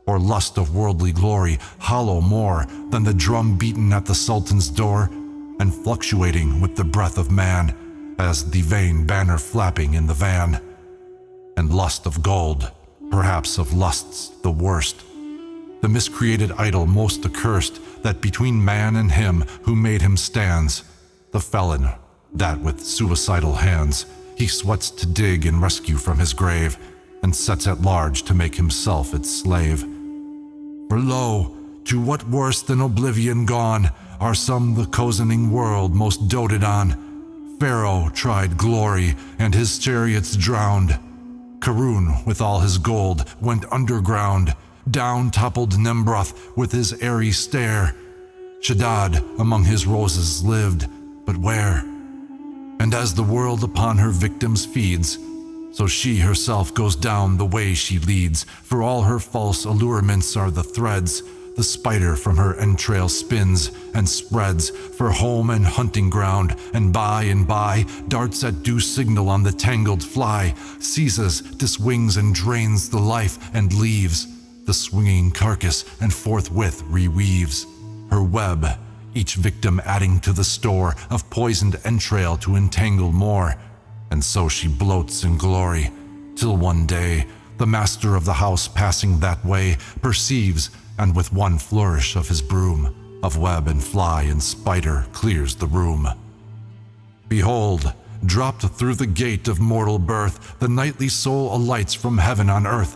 or lust of worldly glory, hollow more than the drum beaten at the Sultan's door, and fluctuating with the breath of man, as the vain banner flapping in the van. And lust of gold, perhaps of lusts the worst, the miscreated idol most accursed, that between man and him who made him stands, the felon, that with suicidal hands he sweats to dig and rescue from his grave, and sets at large to make himself its slave. For lo, to what worse than oblivion gone are some the cozening world most doted on. Pharaoh tried glory, and his chariots drowned. Karun, with all his gold, went underground. Down toppled Nembroth with his airy stare. Shaddad among his roses lived, but where? And as the world upon her victims feeds, so she herself goes down the way she leads, for all her false allurements are the threads the spider from her entrail spins and spreads for home and hunting ground, and by darts at due signal on the tangled fly, seizes, diswings and drains the life, and leaves the swinging carcass, and forthwith reweaves her web, each victim adding to the store of poisoned entrail to entangle more. And so she bloats in glory, till one day the master of the house passing that way perceives, and with one flourish of his broom, of web and fly and spider clears the room. Behold, dropped through the gate of mortal birth, the knightly soul alights from heaven on earth,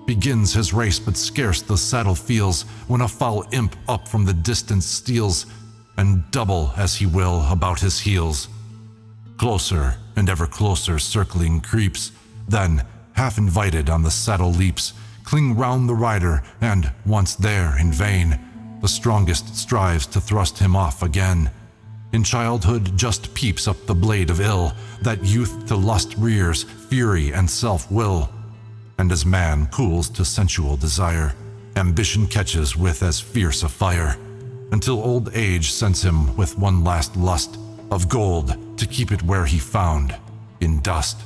begins his race, but scarce the saddle feels, when a foul imp up from the distance steals, and double as he will about his heels. Closer and ever closer circling creeps, then, half invited on the saddle leaps, cling round the rider, and, once there, in vain, the strongest strives to thrust him off again. In childhood just peeps up the blade of ill, that youth to lust rears, fury and self-will. And as man cools to sensual desire, ambition catches with as fierce a fire, until old age sends him with one last lust of gold to keep it where he found, in dust.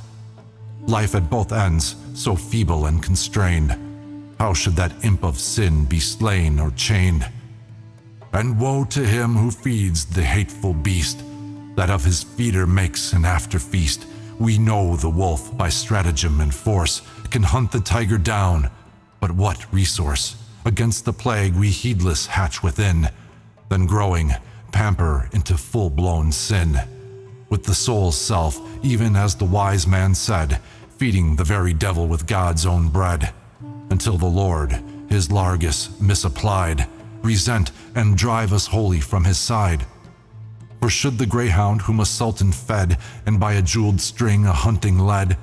Life at both ends, so feeble and constrained, how should that imp of sin be slain or chained? And woe to him who feeds the hateful beast, that of his feeder makes an after feast. We know the wolf by stratagem and force can hunt the tiger down, but what resource against the plague we heedless hatch within, then growing, pamper into full-blown sin, with the soul's self, even as the wise man said, feeding the very devil with God's own bread, until the Lord, his largus misapplied, resent and drive us wholly from his side. For should the greyhound whom a sultan fed, and by a jeweled string a hunting led,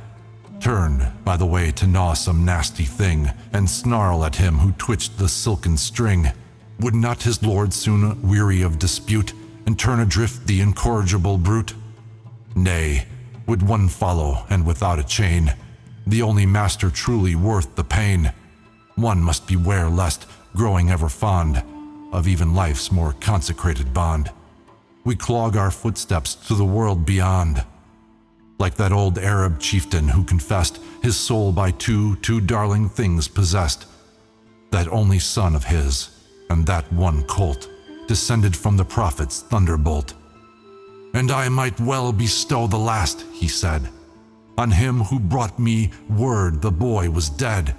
turn by the way to gnaw some nasty thing, and snarl at him who twitched the silken string, would not his lord soon weary of dispute, and turn adrift the incorrigible brute? Nay, would one follow, and without a chain, the only master truly worth the pain, one must beware lest, growing ever fond of even life's more consecrated bond, we clog our footsteps to the world beyond. Like that old Arab chieftain who confessed his soul by two darling things possessed, that only son of his, and that one colt, descended from the prophet's thunderbolt. And I might well bestow the last, he said, on him who brought me word the boy was dead.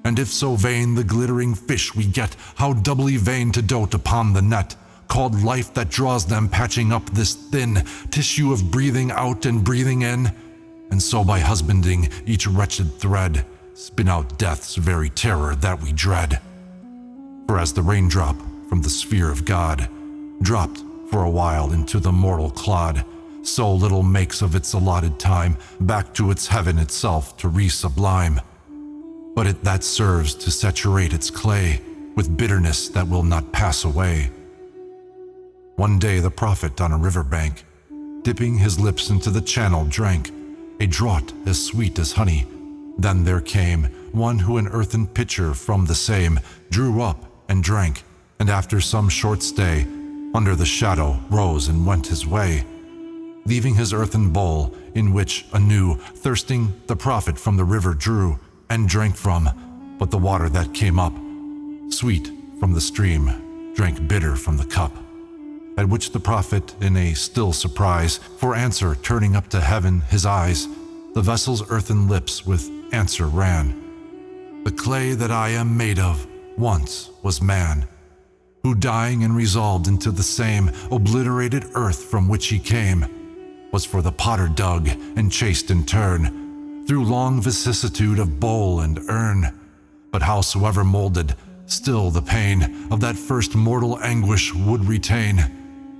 And if so vain the glittering fish we get, how doubly vain to dote upon the net, called life that draws them patching up this thin tissue of breathing out and breathing in, and so by husbanding each wretched thread, spin out death's very terror that we dread. For as the raindrop from the sphere of God dropped for a while into the mortal clod, so little makes of its allotted time back to its heaven itself to re-sublime. But it that serves to saturate its clay with bitterness that will not pass away. One day the prophet on a river bank, dipping his lips into the channel, drank a draught as sweet as honey. Then there came one who an earthen pitcher from the same drew up and drank, and after some short stay, under the shadow rose and went his way, leaving his earthen bowl, in which anew thirsting the prophet from the river drew, and drank from, but the water that came up, sweet from the stream, drank bitter from the cup. At which the prophet, in a still surprise, for answer turning up to heaven his eyes, the vessel's earthen lips with answer ran, the clay that I am made of once was man, who dying and resolved into the same obliterated earth from which he came, was for the potter dug and chased in turn, through long vicissitude of bowl and urn. But howsoever molded, still the pain of that first mortal anguish would retain,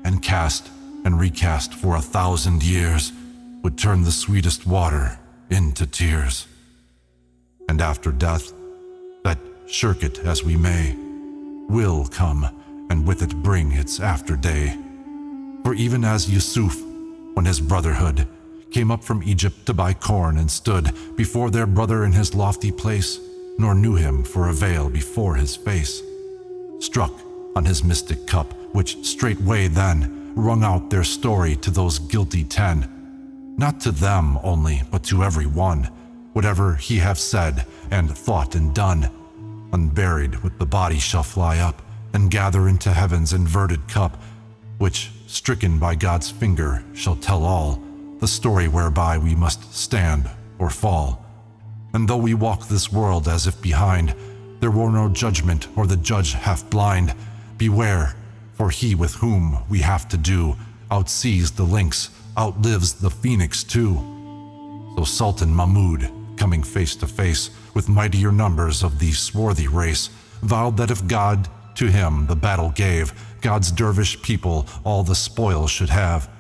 and cast and recast for 1,000 years, would turn the sweetest water into tears. And after death, that shirk it as we may, will come, and with it bring its after day. For even as Yusuf, when his brotherhood came up from Egypt to buy corn and stood before their brother in his lofty place, nor knew him for a veil before his face, struck on his mystic cup, which straightway then wrung out their story to those guilty 10, not to them only, but to every one, whatever he have said and thought and done, unburied with the body shall fly up and gather into heaven's inverted cup, which, stricken by God's finger, shall tell all the story whereby we must stand or fall. And though we walk this world as if behind there were no judgment or the judge half blind, beware, for he with whom we have to do outsees the lynx, outlives the phoenix too. So Sultan Mahmud, coming face to face with mightier numbers of the swarthy race, vowed that if God to him the battle gave, God's dervish people all the spoil should have.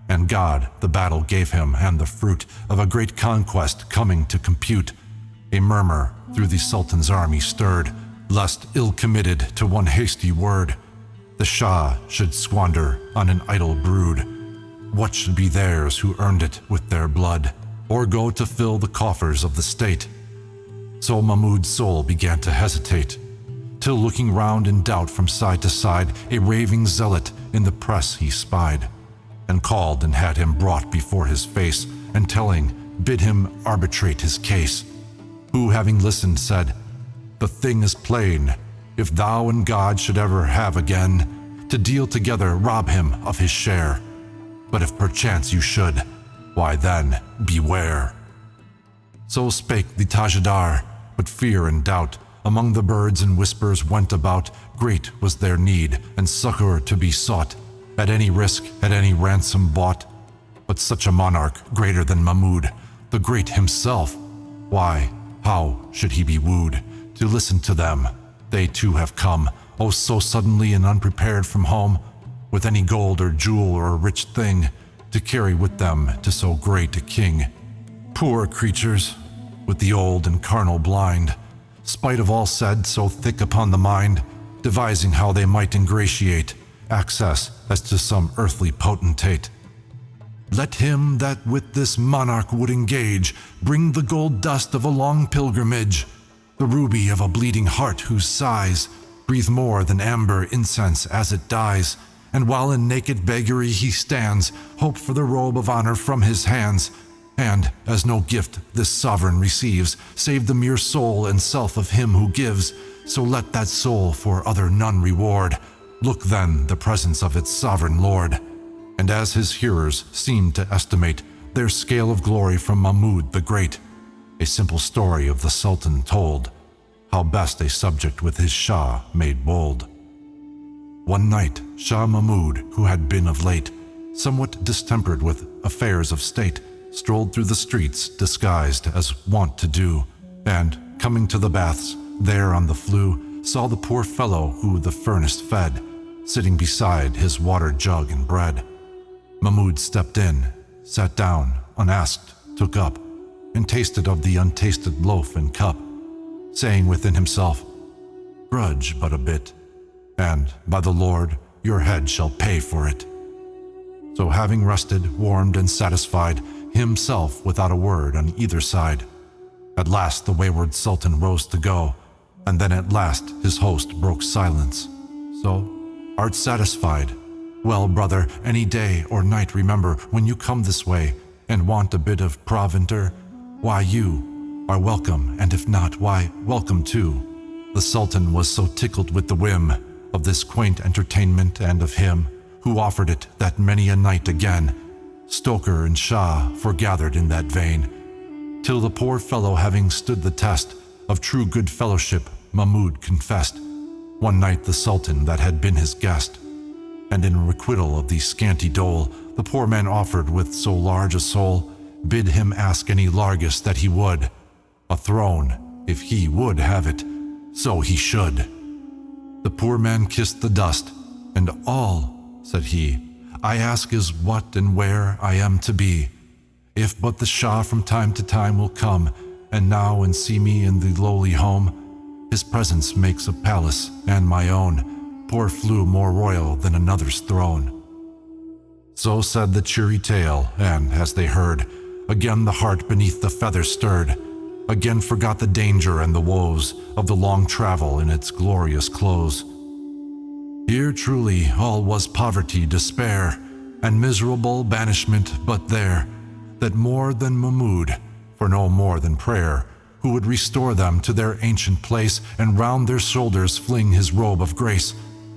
And God the battle gave him, and the fruit of a great conquest coming to compute, A murmur through the Sultan's army stirred, lest ill-committed to one hasty word, the Shah should squander on an idle brood what should be theirs who earned it with their blood, or go to fill the coffers of the state. So Mahmud's soul began to hesitate, till looking round in doubt from side to side, a raving zealot in the press he spied, and called and had him brought before his face, and telling, bid him arbitrate his case. Who, having listened, said, "The thing is plain, if thou and God should ever have again to deal together, rob him of his share. But if perchance you should, why then, beware." So spake the Tajidar, but fear and doubt among the birds and whispers went about. Great was their need, and succor to be sought, at any risk, at any ransom bought. But such a monarch, greater than Mahmud, the great himself, why, how should he be wooed? To listen to them, they too have come, oh so suddenly and unprepared from home, with any gold or jewel or rich thing, to carry with them to so great a king. Poor creatures, with the old and carnal blind, spite of all said so thick upon the mind, devising how they might ingratiate access as to some earthly potentate. Let him that with this monarch would engage bring the gold dust of a long pilgrimage, the ruby of a bleeding heart whose sighs breathe more than amber incense as it dies, and while in naked beggary he stands, hope for the robe of honor from his hands. And, as no gift this sovereign receives, save the mere soul and self of him who gives, so let that soul for other none reward. Look then the presence of its sovereign Lord. And as his hearers seemed to estimate their scale of glory from Mahmud the Great, a simple story of the Sultan told, how best a subject with his Shah made bold. One night, Shah Mahmud, who had been of late somewhat distempered with affairs of state, strolled through the streets disguised as wont to do, and, coming to the baths, there on the flue, saw the poor fellow who the furnace fed, sitting beside his water jug and bread. Mahmud stepped in, sat down, unasked, took up, and tasted of the untasted loaf and cup, saying within himself, "Grudge but a bit, and, by the Lord, your head shall pay for it." So having rested, warmed, and satisfied himself without a word on either side, at last the wayward Sultan rose to go, and then at last his host broke silence. "So, art satisfied? Well, brother, any day or night remember, when you come this way and want a bit of provender, why you are welcome, and if not, why, welcome too." The Sultan was so tickled with the whim of this quaint entertainment and of him who offered it that many a night again, Stoker and Shah foregathered in that vein, till the poor fellow, having stood the test of true good fellowship, Mahmud confessed, one night the Sultan that had been his guest, and in requital of the scanty dole the poor man offered with so large a soul, bid him ask any largest that he would, a throne, if he would have it, so he should. The poor man kissed the dust, and all, said he, I ask is what and where I am to be. If but the Shah from time to time will come, and now and see me in the lowly home, his presence makes a palace and my own, poor flew more royal than another's throne. So said the cheery tale, and as they heard, again the heart beneath the feather stirred, again forgot the danger and the woes of the long travel in its glorious close. Here truly all was poverty, despair, and miserable banishment, but there, that more than Mahmud, for no more than prayer, who would restore them to their ancient place, and round their shoulders fling his robe of grace,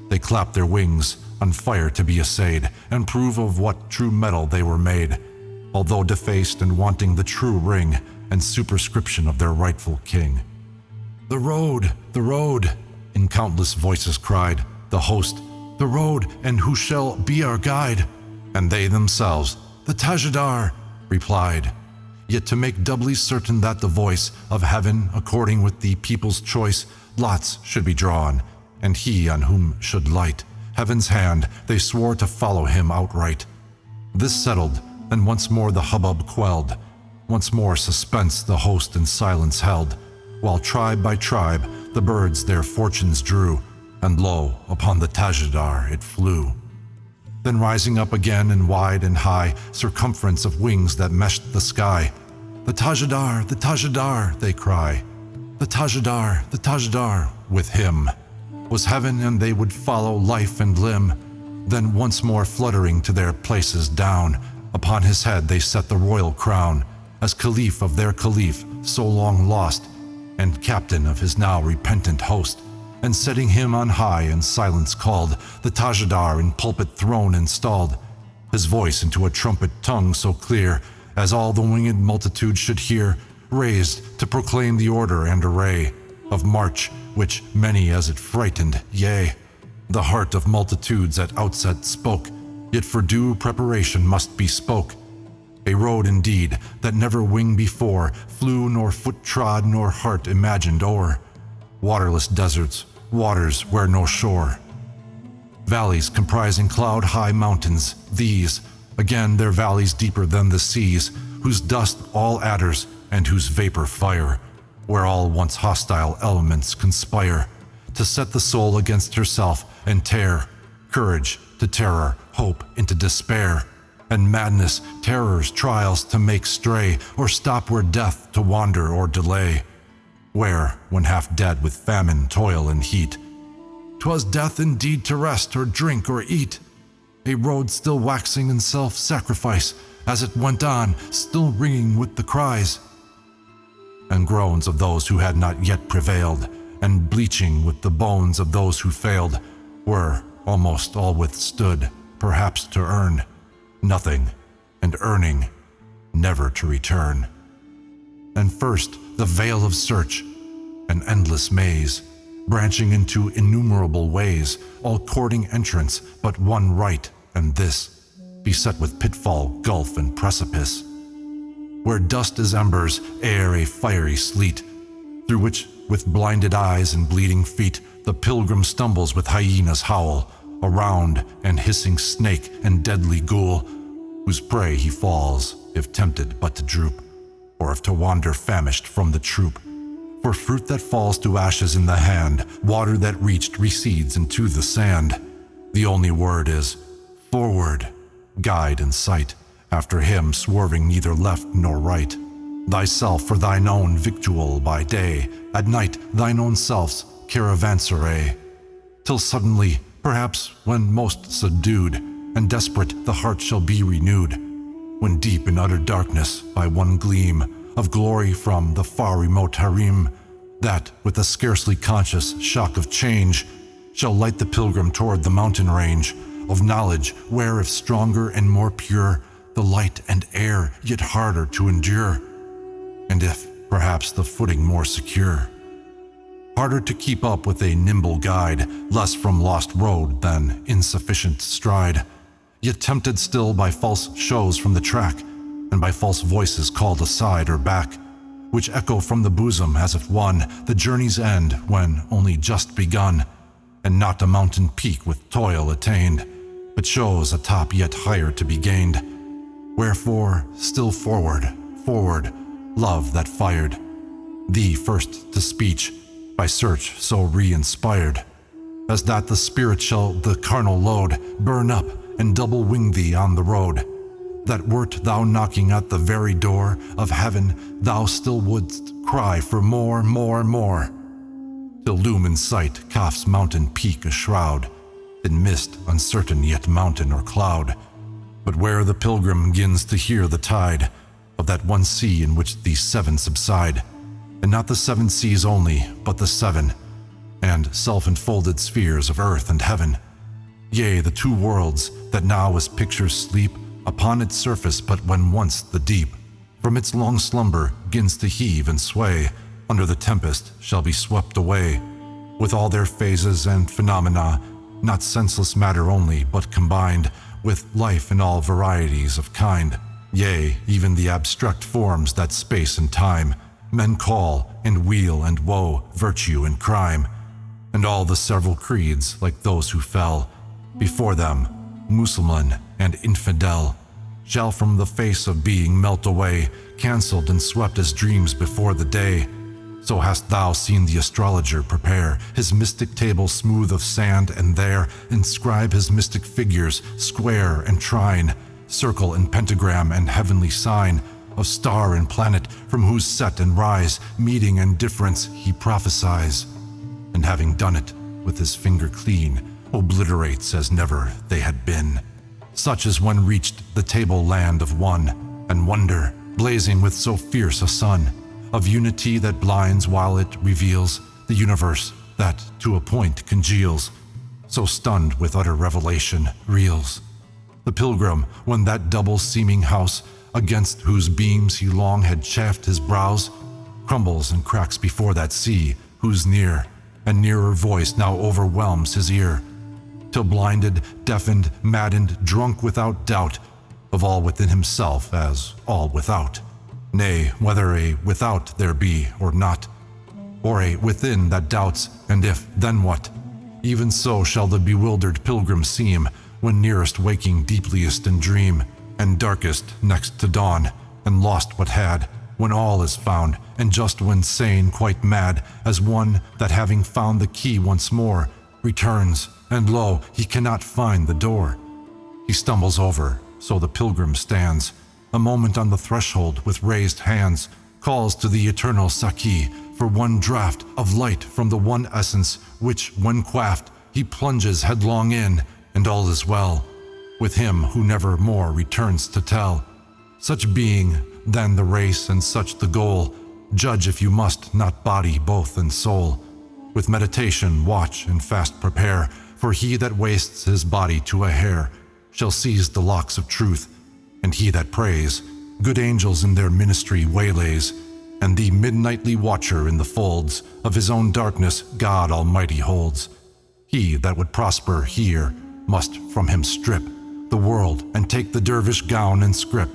they clapped their wings, on fire to be assayed, and prove of what true metal they were made, although defaced and wanting the true ring and superscription of their rightful king. The road, in countless voices cried the host, the road, and who shall be our guide? And they themselves, the Tajidar, replied. Yet to make doubly certain that the voice of heaven, according with the people's choice, lots should be drawn, and he on whom should light heaven's hand, they swore to follow him outright. This settled, and once more the hubbub quelled, once more suspense the host in silence held, while tribe by tribe the birds their fortunes drew, and lo, upon the Tajidar it flew. Then rising up again in wide and high circumference of wings that meshed the sky, the Tajidar, they cry. The Tajidar, with him was heaven, and they would follow life and limb. Then once more fluttering to their places down, upon his head they set the royal crown, as Caliph of their Caliph, so long lost, and captain of his now repentant host. And setting him on high in silence called, the Tajidar in pulpit throne installed, his voice into a trumpet tongue so clear, as all the winged multitude should hear, raised to proclaim the order and array of march, which many as it frightened, yea, the heart of multitudes at outset spoke, yet for due preparation must be spoke. A road indeed that never wing before flew, nor foot trod, nor heart imagined o'er. Waterless deserts, waters where no shore. Valleys comprising cloud-high mountains, these, again their valleys deeper than the seas, whose dust all adders and whose vapor fire, where all once hostile elements conspire to set the soul against herself and tear courage to terror, hope into despair, and madness, terrors, trials to make stray, or stop where death to wander or delay, where, when half dead with famine, toil, and heat, 'twas death indeed to rest or drink or eat, a road still waxing in self-sacrifice as it went on, still ringing with the cries and groans of those who had not yet prevailed, and bleaching with the bones of those who failed, were almost all withstood, perhaps to earn nothing, and earning never to return. And first the veil of search, an endless maze, branching into innumerable ways, all courting entrance but one right, and this, beset with pitfall, gulf, and precipice, where dust is embers, air a fiery sleet, through which, with blinded eyes and bleeding feet, the pilgrim stumbles with hyena's howl, around and hissing snake and deadly ghoul, whose prey he falls, if tempted but to droop, or if to wander famished from the troop. For fruit that falls to ashes in the hand, water that reached recedes into the sand. The only word is forward, guide and sight, after him swerving neither left nor right. Thyself for thine own victual by day, at night thine own self's caravanserai, till suddenly, perhaps when most subdued and desperate, the heart shall be renewed, when deep in utter darkness, by one gleam of glory from the far remote harem, that, with a scarcely conscious shock of change, shall light the pilgrim toward the mountain range of knowledge, where if stronger and more pure, the light and air yet harder to endure, and if perhaps the footing more secure, harder to keep up with a nimble guide, less from lost road than insufficient stride, yet tempted still by false shows from the track, and by false voices called aside or back, which echo from the bosom as if won the journey's end when only just begun, and not a mountain peak with toil attained, but shows a top yet higher to be gained. Wherefore, still forward, forward, love that fired thee first to speech, by search so re-inspired, as that the spirit shall the carnal load burn up and double wing thee on the road, that wert thou knocking at the very door of heaven, thou still wouldst cry for more, more, more, till loom in sight Kaf's mountain peak a shroud, in mist uncertain yet mountain or cloud. But where the pilgrim gins to hear the tide of that one sea in which these seven subside, and not the seven seas only, but the seven, and self-enfolded spheres of earth and heaven, yea, the two worlds that now as pictures sleep upon its surface, but when once the deep, from its long slumber, gins to heave and sway, under the tempest shall be swept away, with all their phases and phenomena, not senseless matter only, but combined with life in all varieties of kind, yea, even the abstract forms that space and time men call, and weal and woe, virtue and crime, and all the several creeds like those who fell before them, Mussulman and infidel, shall from the face of being melt away, cancelled and swept as dreams before the day, So hast thou seen the astrologer prepare his mystic table smooth of sand, and there inscribe his mystic figures, square and trine, circle and pentagram and heavenly sign, of star and planet from whose set and rise, meeting and difference he prophesies, and having done it with his finger clean, obliterates as never they had been. Such as when reached the table land of one, and wonder, blazing with so fierce a sun, of unity that blinds while it reveals the universe that to a point congeals, so stunned with utter revelation reels. The pilgrim, when that double seeming house, against whose beams he long had chafed his brows, crumbles and cracks before that sea, whose near and nearer voice now overwhelms his ear, till blinded, deafened, maddened, drunk without doubt of all within himself as all without. Nay, whether a without there be or not, or a within that doubts, and if, then what? Even so shall the bewildered pilgrim seem, when nearest waking deepliest in dream, and darkest next to dawn, and lost what had, when all is found, and just when sane quite mad, as one that having found the key once more, returns, and lo, he cannot find the door. He stumbles over, so the pilgrim stands, a moment on the threshold with raised hands, calls to the eternal Saki for one draught of light from the one essence, which, when quaffed, he plunges headlong in, and all is well with him who never more returns to tell. Such being, then the race, and such the goal. Judge if you must, not body, both and soul. With meditation watch and fast prepare, for he that wastes his body to a hair shall seize the locks of truth, and he that prays, good angels in their ministry waylays, and the midnightly watcher in the folds of his own darkness God Almighty holds. He that would prosper here must from him strip the world and take the dervish gown and scrip,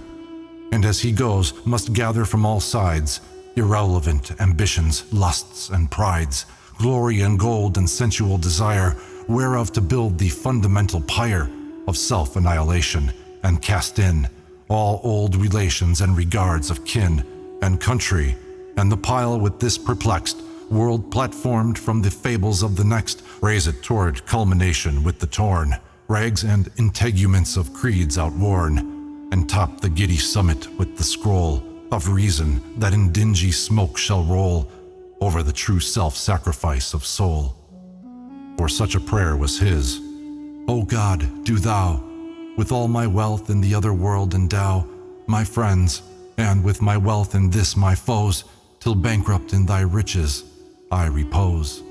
and as he goes must gather from all sides irrelevant ambitions, lusts and prides, glory and gold and sensual desire, whereof to build the fundamental pyre of self-annihilation, and cast in all old relations and regards of kin and country, and the pile with this perplexed world platformed from the fables of the next, raise it toward culmination with the torn rags and integuments of creeds outworn, and top the giddy summit with the scroll of reason that in dingy smoke shall roll over the true self-sacrifice of soul. For such a prayer was his. O God, do thou with all my wealth in the other world endow my friends, and with my wealth in this my foes, till bankrupt in thy riches I repose.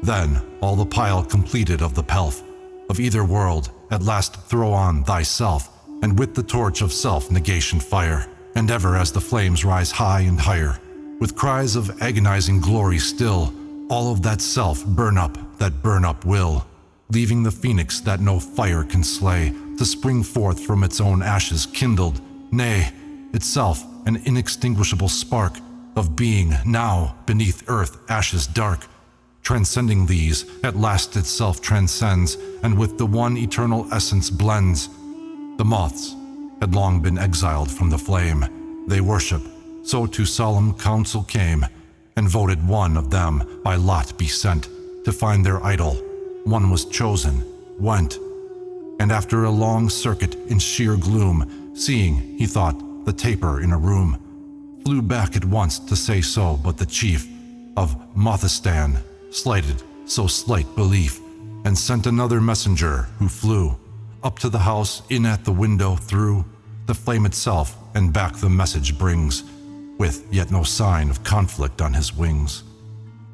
Then, all the pile completed of the pelf of either world, at last throw on thyself, and with the torch of self-negation fire, and ever as the flames rise high and higher, with cries of agonizing glory still, all of that self burn up that burn up will, leaving the phoenix that no fire can slay, to spring forth from its own ashes kindled, nay, itself an inextinguishable spark of being now beneath earth ashes dark. Transcending these, at last itself transcends, and with the one eternal essence blends. The moths had long been exiled from the flame they worship, so to solemn council came, and voted one of them by lot be sent to find their idol. One was chosen, went, and after a long circuit in sheer gloom, seeing, he thought, the taper in a room, flew back at once to say so, but the chief of Mothistan slighted so slight belief, and sent another messenger who flew up to the house, in at the window through the flame itself, and back the message brings, with yet no sign of conflict on his wings.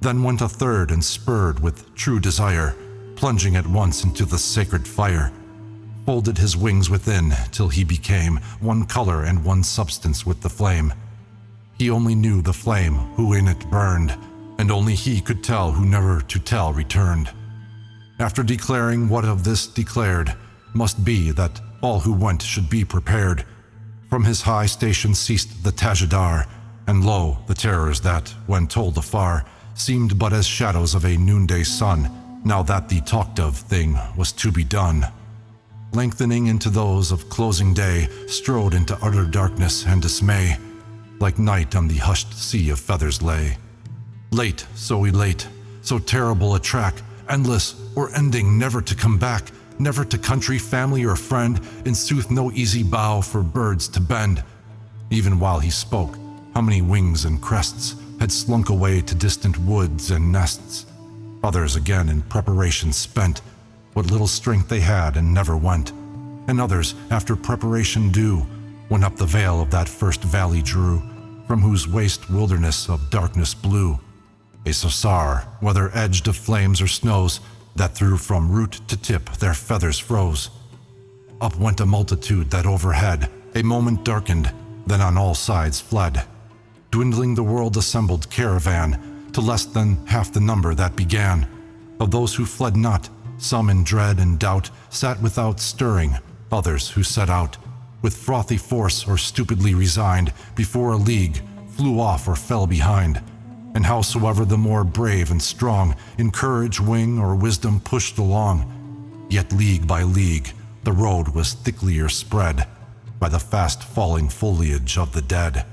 Then went a third, and spurred with true desire, plunging at once into the sacred fire, folded his wings within till he became one color and one substance with the flame. He only knew the flame who in it burned, and only he could tell who never to tell returned. After declaring what of this declared must be, that all who went should be prepared, from his high station ceased the Tajidar, and lo, the terrors that, when told afar, seemed but as shadows of a noonday sun, now that the talked of thing was to be done, lengthening into those of closing day, strode into utter darkness and dismay, like night on the hushed sea of feathers lay. Late, so elate, so terrible a track, endless or ending, never to come back, never to country, family, or friend, in sooth no easy bough for birds to bend. Even while he spoke, how many wings and crests had slunk away to distant woods and nests. Others again in preparation spent what little strength they had and never went. And others, after preparation due, when up the vale of that first valley drew, from whose waste wilderness of darkness blew a sosar, whether edged of flames or snows, that through from root to tip their feathers froze. Up went a multitude that overhead a moment darkened, then on all sides fled, dwindling the world assembled caravan to less than half the number that began. Of those who fled not, some in dread and doubt sat without stirring, others who set out with frothy force or stupidly resigned before a league flew off or fell behind. And howsoever the more brave and strong in courage, wing, or wisdom pushed along, yet league by league the road was thicklier spread by the fast falling foliage of the dead.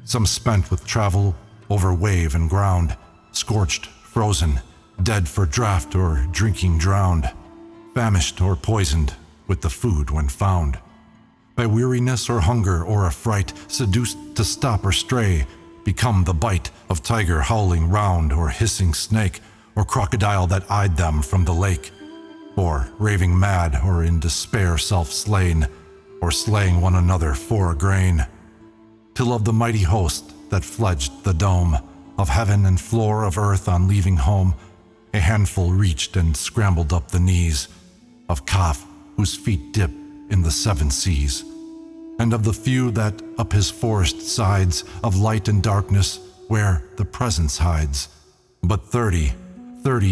Some spent with travel over wave and ground, scorched, frozen, dead for draught or drinking drowned, famished or poisoned with the food when found. By weariness or hunger or affright, seduced to stop or stray, become the bite of tiger howling round, or hissing snake, or crocodile that eyed them from the lake, or raving mad, or in despair self-slain, or slaying one another for a grain. Till of the mighty host that fledged the dome of heaven and floor of earth on leaving home, a handful reached and scrambled up the knees of Kaf, whose feet dip in the seven seas. And of the few that up his forest sides of light and darkness where the presence hides, but 30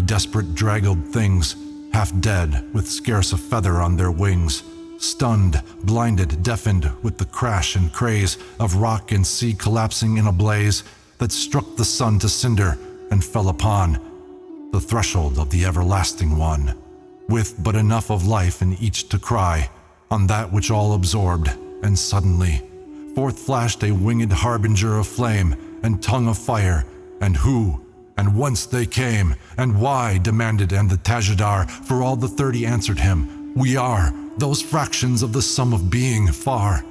desperate draggled things, half dead with scarce a feather on their wings, stunned, blinded, deafened with the crash and craze of rock and sea collapsing in a blaze that struck the sun to cinder and fell upon the threshold of the everlasting one, with but enough of life in each to cry on that which all absorbed. And suddenly forth flashed a winged harbinger of flame and tongue of fire, and who and whence they came and why demanded, and the Tajidar for all the 30 answered him, we are those fractions of the sum of being far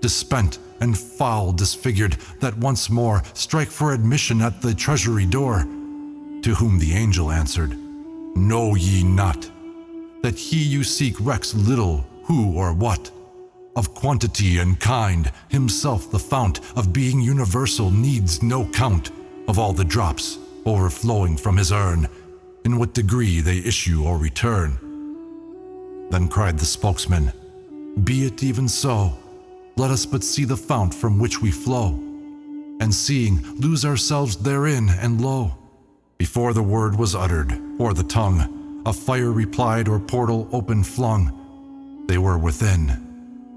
dispent and foul disfigured that once more strike for admission at the treasury door. To whom the angel answered, know ye not that he you seek recks little who or what? Of quantity and kind, himself the fount of being universal needs no count of all the drops overflowing from his urn, in what degree they issue or return. Then cried the spokesman, be it even so, let us but see the fount from which we flow, and seeing lose ourselves therein, and lo, before the word was uttered, or the tongue, a fire replied or portal open flung, they were within.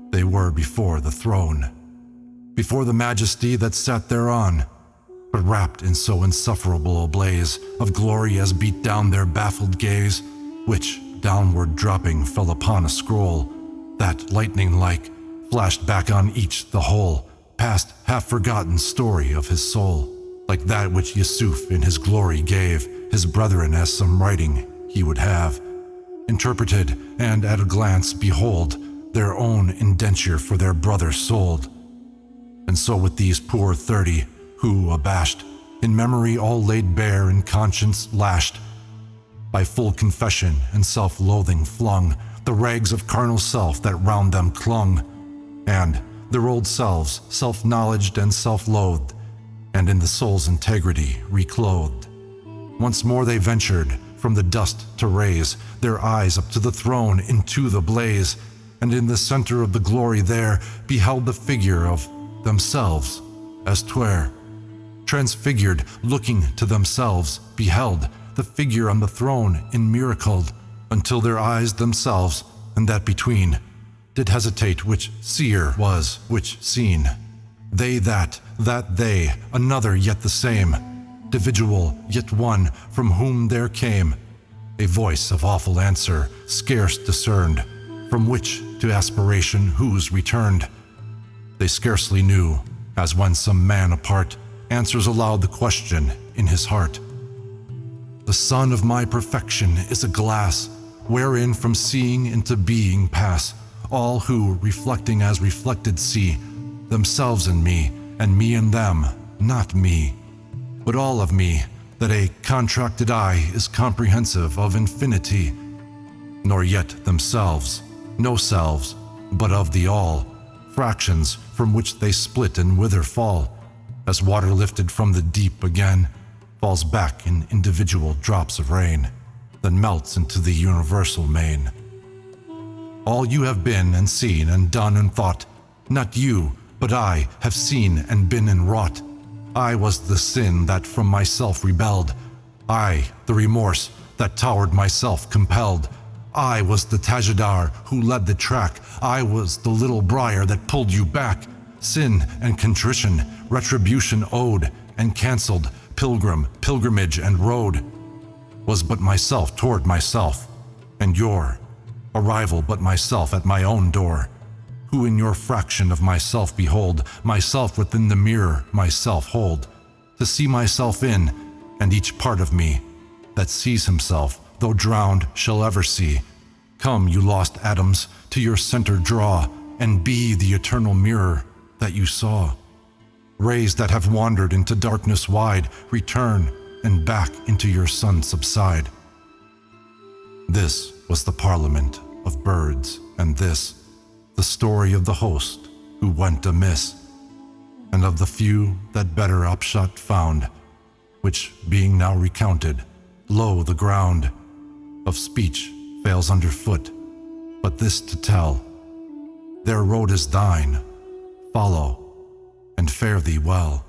They were before the throne, before the majesty that sat thereon, but wrapped in so insufferable a blaze of glory as beat down their baffled gaze, which, downward dropping, fell upon a scroll that, lightning-like, flashed back on each the whole, past half-forgotten story of his soul, like that which Yusuf in his glory gave his brethren as some writing he would have, interpreted, and at a glance behold, their own indenture for their brother sold. And so with these poor 30, who, abashed, in memory all laid bare and conscience lashed, by full confession and self-loathing flung the rags of carnal self that round them clung, and their old selves, self-knowledged and self-loathed, and in the soul's integrity reclothed. Once more they ventured from the dust to raise their eyes up to the throne into the blaze, and in the center of the glory there beheld the figure of themselves as 'twere. Transfigured, looking to themselves, beheld the figure on the throne in miracled, until their eyes themselves, and that between, did hesitate which seer was which seen. They that they, another yet the same, individual yet one, from whom there came a voice of awful answer, scarce discerned, from which to aspiration whose returned. They scarcely knew, as when some man apart answers aloud the question in his heart. The sun of my perfection is a glass, wherein from seeing into being pass all who, reflecting as reflected, see themselves in me, and me in them, not me, but all of me, that a contracted eye is comprehensive of infinity, nor yet themselves, no selves, but of the all, fractions from which they split and wither fall, as water lifted from the deep again falls back in individual drops of rain, then melts into the universal main. All you have been and seen and done and thought, not you, but I have seen and been and wrought. I was the sin that from myself rebelled. I, the remorse that toward myself compelled. I was the Tajidar who led the track. I was the little briar that pulled you back. Sin and contrition, retribution owed and cancelled, pilgrim, pilgrimage and road, was but myself toward myself, and your arrival but myself at my own door, who in your fraction of myself behold, myself within the mirror myself hold, to see myself in, and each part of me that sees himself, though drowned, shall ever see. Come, you lost atoms, to your center draw, and be the eternal mirror that you saw. Rays that have wandered into darkness wide, return, and back into your sun subside. This was the parliament of birds, and this, the story of the host who went amiss, and of the few that better upshot found, which being now recounted, lo, the ground of speech fails underfoot, but this to tell, their road is thine, follow, and fare thee well.